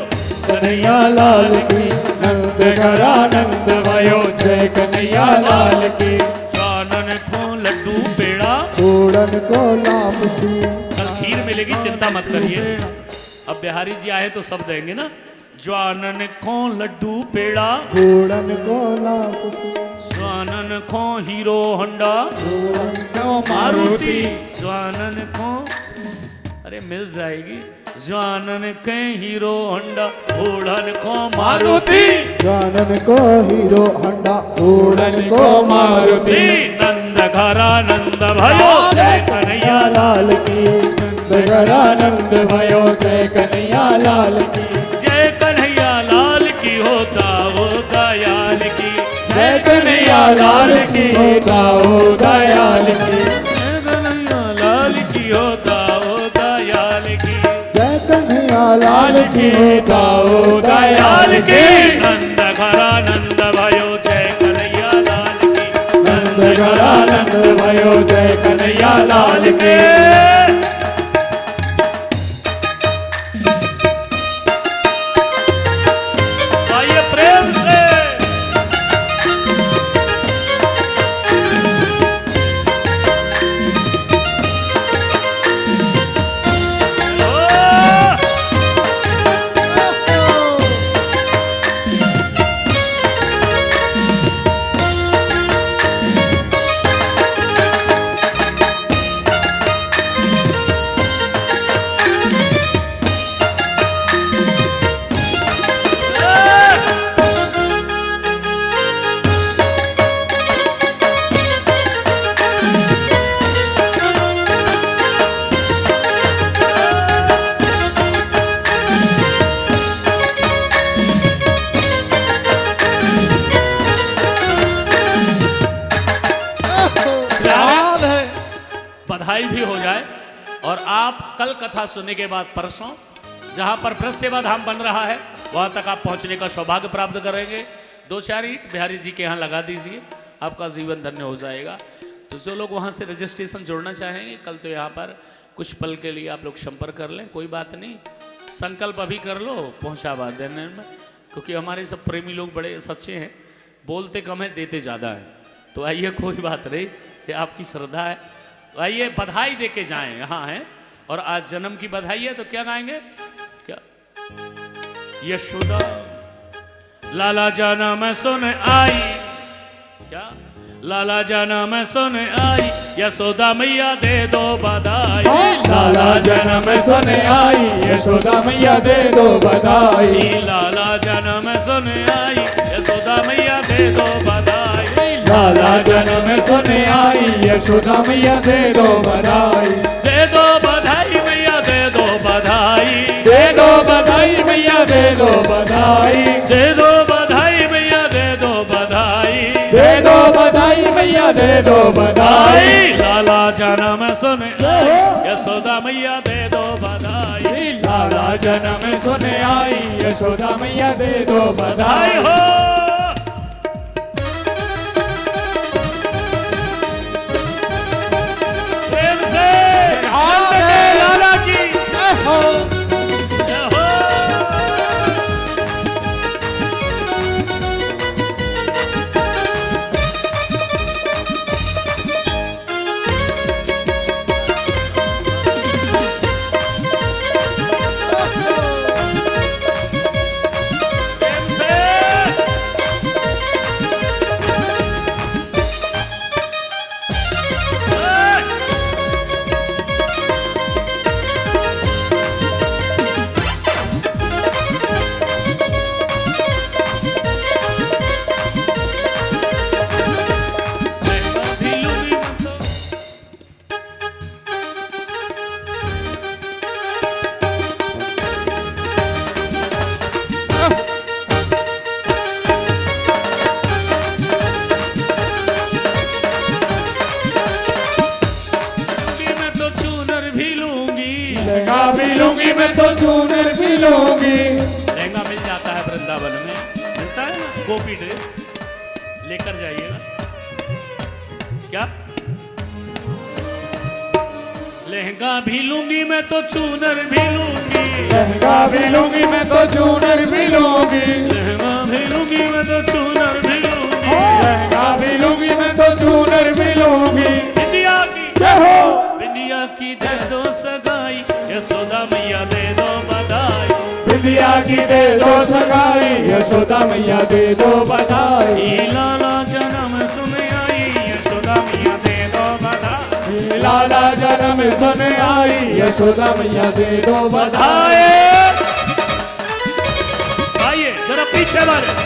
कन्हैया लाल की, नंद घरा नंद भयो, जय कन्हैया लाल की, स्वानन को लड्डू पेड़ा, पूरन को लापसी, कल खीर मिलेगी, चिंता मत करिए। अब बिहारी जी आए तो सब देंगे ना। ज्वानन को लड्डू पेड़ा, पूरन को लापसी, स्वानन को हीरो होंडा, क्यों मारुति, स्वानन को, अरे मिल जाएगी, ज्वानन के हीरो होंडा, बूढ़न को मारुति, जानन को हीरो हंडा, पूरन को मारुति, नंद घरा नंद भयो, जय कन्हैया लाल की, नंद घरा नंद भयो, जय कन्हैया लाल की, जय कन्हैया लाल की होता वो दयाल की, जय कन्हैया लाल की, गाओ दयाल की, जय कन्हैया लाल की होता वो दयाल की, जय कन्हैया लाल की, गाओ दयाल दयाल की। की, नंद घरा नंद भयो, जय कन्हैया लाल की, नंद घरा नंद भयो, जय कन्हैया लाल की, आइए प्रेम से। बधाई भी हो जाए और आप कल कथा सुनने के बाद परसों जहाँ पर ब्रज सेवा धाम बन रहा है वहाँ तक आप पहुँचने का सौभाग्य प्राप्त करेंगे। 2-4 ईंट बिहारी जी के यहाँ लगा दीजिए, आपका जीवन धन्य हो जाएगा। तो जो लोग वहाँ से रजिस्ट्रेशन जोड़ना चाहेंगे कल तो यहाँ पर कुछ पल के लिए आप लोग संपर्क कर लें, कोई बात नहीं। संकल्प अभी कर लो पहुँचावा देने में, क्योंकि हमारे सब प्रेमी लोग बड़े सच्चे हैं, बोलते कम है देते ज़्यादा है। तो आइए कोई बात नहीं, ये आपकी श्रद्धा है। तो आइए बधाई दे के जाएँ, यहाँ हैं और आज जन्म की बधाई है। तो क्या गाएंगे? क्या यशोदा लाला जाना मैं सुन आई, क्या लाला जाना मैं सुन आई, यशोदा मैया दे दो बधाई। लाला जन्म सुन आई, यशोदा मैया दे दो बधाई। लाला जन्म सुन आई, यशोदा मैया दे दो बधाई। लाला जन्म सुन आई, यशोदा मैया दे दो बधाई। दे दो बधाई मैया दे दो बधाई, दे दो बधाई मैया दे दो बधाई। दे दो बधाई मैया दे दो बधाई, दे दो बधाई मैया दे दो बधाई। लाला जन्म सुन आई, यशोदा मैया दे दो बधाई। लाला जन्म सुन आई, यशोदा मैया दे दो बधाई बधाई। हो। प्रेम से नंद के लाला की जय हो। लूंगी मैं तो चूनर भी लूंगी। लहंगा मिल जाता है वृंदावन में, मिलता है ना, गोपी ड्रेस लेकर जाइएगा। क्या लहंगा भी लूंगी मैं तो चूनर भी लूंगी। लहंगा भी लूंगी मैं तो चूनर भी लूंगी। लहंगा भी लूंगी मैं तो चूनर भी लूंगी। लहंगा भी लूंगी मैं तो चूनर भी लूंगी। बिंदिया की जय हो, बिंदिया की दे दो सगाई, यशोदा मैया दे दो बधाई। बिंदिया की दे दो सगाई, यशोदा मैया दे दो बधाई। लाला जन्म सुन आई, यशोदा मैया दे दो बधाई। लाला जन्म सुन आई, यशोदा मैया दे दो बधाई। आइए जरा पीछे वाले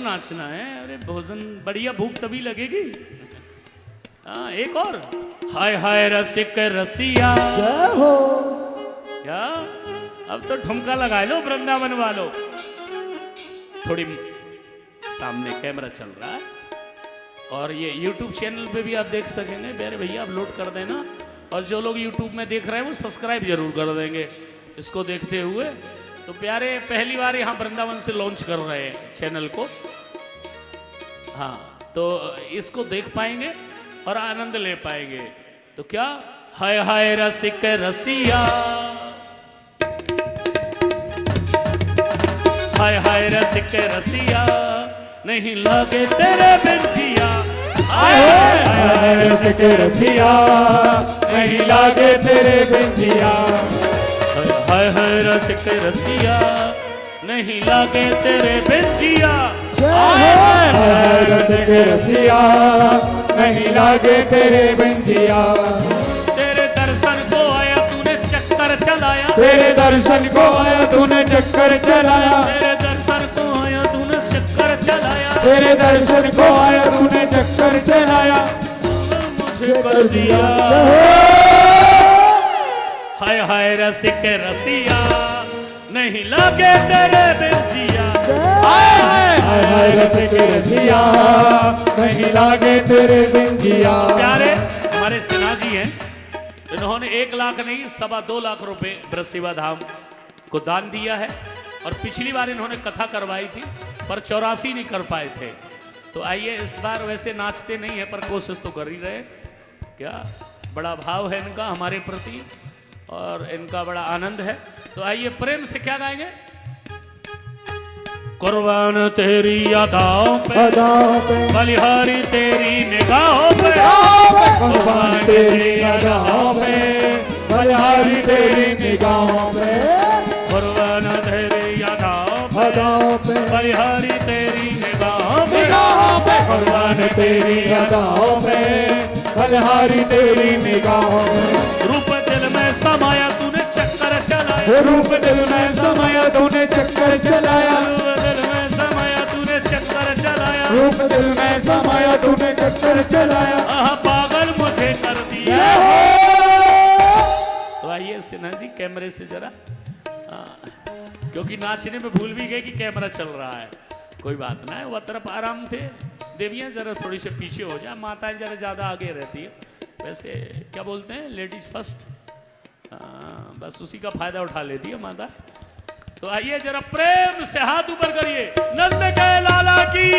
नाचना है। अरे भोजन बढ़िया, भूख तभी लगेगी। हाँ एक और, हाय हाय रसिक रसिया जय हो। क्या अब तो ठुमका लगा लो वृंदावन वालों। थोड़ी सामने कैमरा चल रहा है और ये YouTube चैनल पे भी आप देख सकेंगे। मेरे भैया आप लोड कर देना, और जो लोग YouTube में देख रहे हैं वो सब्सक्राइब जरूर कर देंगे इसको देखते हुए। तो प्यारे पहली बार यहाँ वृंदावन से लॉन्च कर रहे हैं चैनल को। हाँ तो इसको देख पाएंगे और आनंद ले पाएंगे। तो क्या हाय हाय रसिक रसिया, हाय हाय रसिक रसिया, नहीं लागे तेरे बिन जिया। हाय हाय रसिक रसिया, नहीं लागे तेरे बिन जिया। हाय हाय रसिक रसिया, नहीं लागे तेरे बिन जिया। हाय रसिक रसिया, नहीं लागे तेरे बिन जिया। तेरे दर्शन को आया तूने चक्कर चलाया, तेरे दर्शन को आया तूने चक्कर चलाया। तेरे दर्शन को आया तूने चक्कर चलाया। तेरे दर्शन को आया तूने चक्कर चलाया। मुझे कर दिया। हाय हाय रसिक रसिया, नहीं लागे तेरे बिन जिया। हाय हाय रसिक रसिया, नहीं लागे तेरे बिन जिया। प्यारे हमारे सिन्हा जी हैं, इन्होंने 1 लाख नहीं 2.25 लाख रुपए ब्रज सेवा धाम को दान दिया है। और पिछली बार इन्होंने कथा करवाई थी पर 84 नहीं कर पाए थे। तो आइए इस बार वैसे नाचते नहीं है पर कोशिश तो कर ही रहे। क्या बड़ा भाव है इनका हमारे प्रति और इनका बड़ा आनंद है। तो आइए प्रेम से क्या गाएंगे। कुर्बान तेरी अदाओं पे, बलिहारी तेरी निगाहों पे। कुर्बान तेरी अदाओं पे, बलिहारी तेरी निगाहों पे। कुर्बान तेरी अदाओं पे, बलिहारी तेरी निगाहों पे। कुर्बान तेरी अदाओं पे, बलिहारी तेरी निगाहों पे। रूप दिल में समाया तूने चक्कर चलाया। रूप दिल में समाया तूने चक्कर चलाया। रूप दिल में समाया तूने चक्कर चलाया। रूप दिल में समाया तूने चक्कर चलाया। आह पागल मुझे कर दिया। तो आइए सिन्हा जी कैमरे से जरा, क्योंकि नाचने में भूल भी गए कि कैमरा चल रहा है। कोई बात ना है, वह तरफ आराम थे। देवियां जरा थोड़ी से पीछे हो जाए, माताएं जरा ज्यादा आगे रहती है। वैसे क्या बोलते हैं लेडीज फर्स्ट, बस उसी का फायदा उठा लेती है माता। तो आइए जरा प्रेम से हाथ ऊपर करिए। नंद के लाला की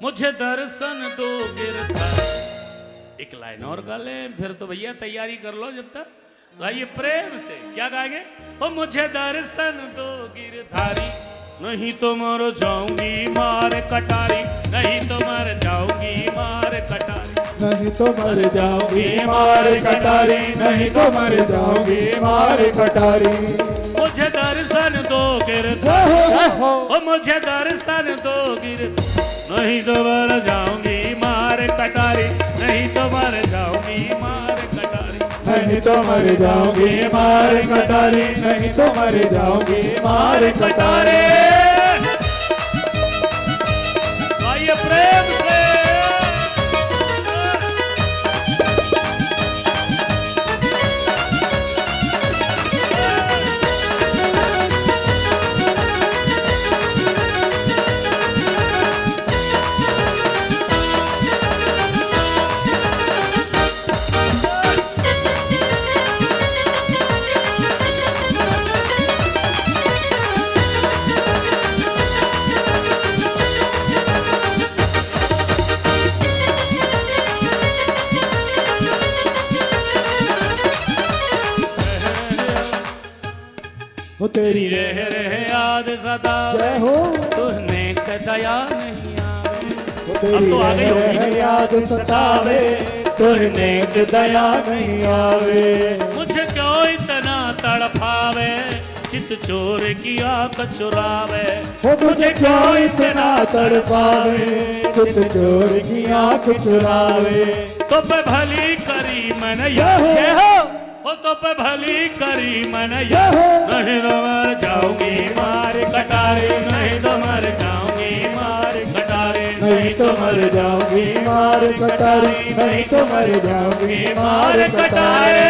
मुझे दर्शन दो गिरधर। एक लाइन और गा ले फिर तो भैया तैयारी कर लो जब तक। तो आइए प्रेम से क्या गाएंगे। ओ मुझे दर्शन दो गिरधारी, नहीं तो मर जाऊंगी मार कटारी। नहीं तो मर जाऊंगी मार कटारी। नहीं तो मर जाऊंगी मार कटारी। नहीं तो मर जाऊंगी मार कटारी। मुझे दर्शन दो गिरधारी, ओ मुझे दर्शन दो गिरधारी। नहीं तो मर जाऊंगी मार कटारी। नहीं तो मर जाऊंगी मार कटारी। नहीं तो मर जाऊंगी मार कटारी। नहीं तो मर जाऊंगी मार कटारी। आइए प्रेम से हो तेरी रह रहे याद सदा जय हो। तुझने दया नहीं आवे। हो तेरी अब तो आ गई होगी। रह याद सतावे, तुझने दया नहीं आवे। मुझे तड़पावे, चित चोर की आंख चुरावे। हो मुझे क्यों इतना तड़पावे, चित चोर की आंख चुरावे। तो पे भली करी मैंने ये हो, तो पे भली करी मैंने ये, नहीं तो मर जाऊंगी मार कटारे, नहीं तो मर जाऊंगी मार कटारे, नहीं तो मर जाऊंगी मार कटारे, नहीं तो मर जाऊंगी मार कटारे।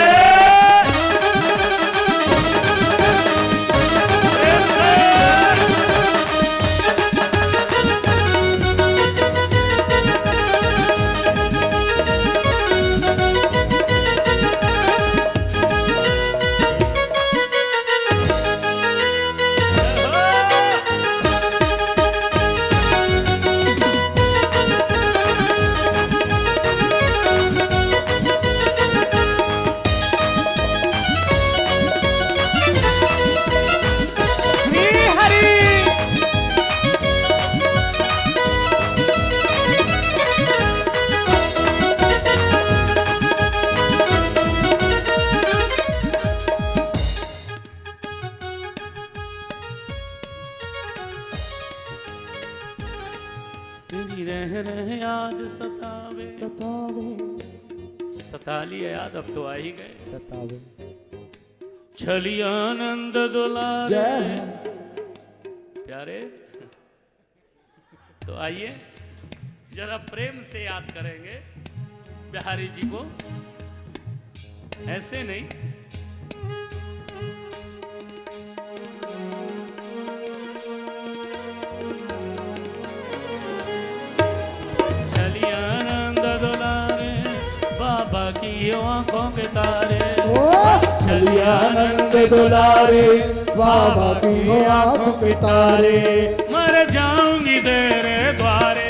तेरी रह रह याद सतावे, सतावे सता लिया याद, अब तो आ ही गए। सतावे। छलिया आनंद दुलारे जय हो। प्यारे, तो आइए जरा प्रेम से याद करेंगे बिहारी जी को, ऐसे नहीं। छलिया आनंद दुलारे, बाबा की आंखों के तारे। छलिया आनंद दुलारे, बाबा की हो आंखों के तारे। मर जाऊंगी तेरे द्वारे।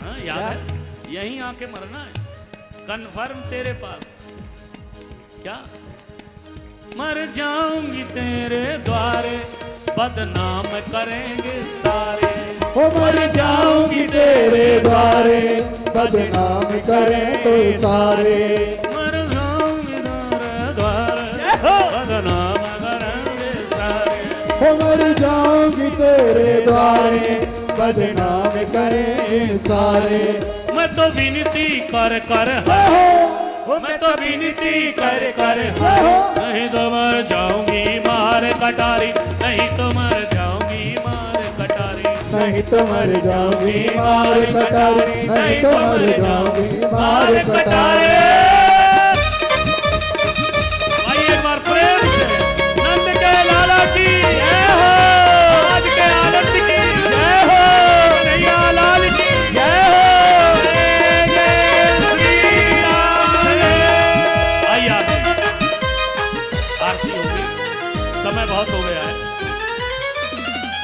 हाँ, याद है, यहीं आके मरना है, कन्फर्म तेरे पास। क्या? मर जाऊंगी तेरे द्वारे, बदनाम करेंगे सारे। हो मर जाऊंगी तेरे द्वारे, बदनाम करें तो सारे। मर जाऊंगी तेरे द्वारे, बदनाम करेंगे सारे। हो मर जाऊंगी तेरे द्वारे, बदनाम करें सारे। मैं तो विनती कर कर, मैं तो विनती कर कर, नहीं तो मर जाऊंगी मार कटारी, नहीं तो मर जाऊंगी मार कटारी, नहीं तो मर जाऊंगी मार कटारे, नहीं तो मर जाऊंगी मार कटारे।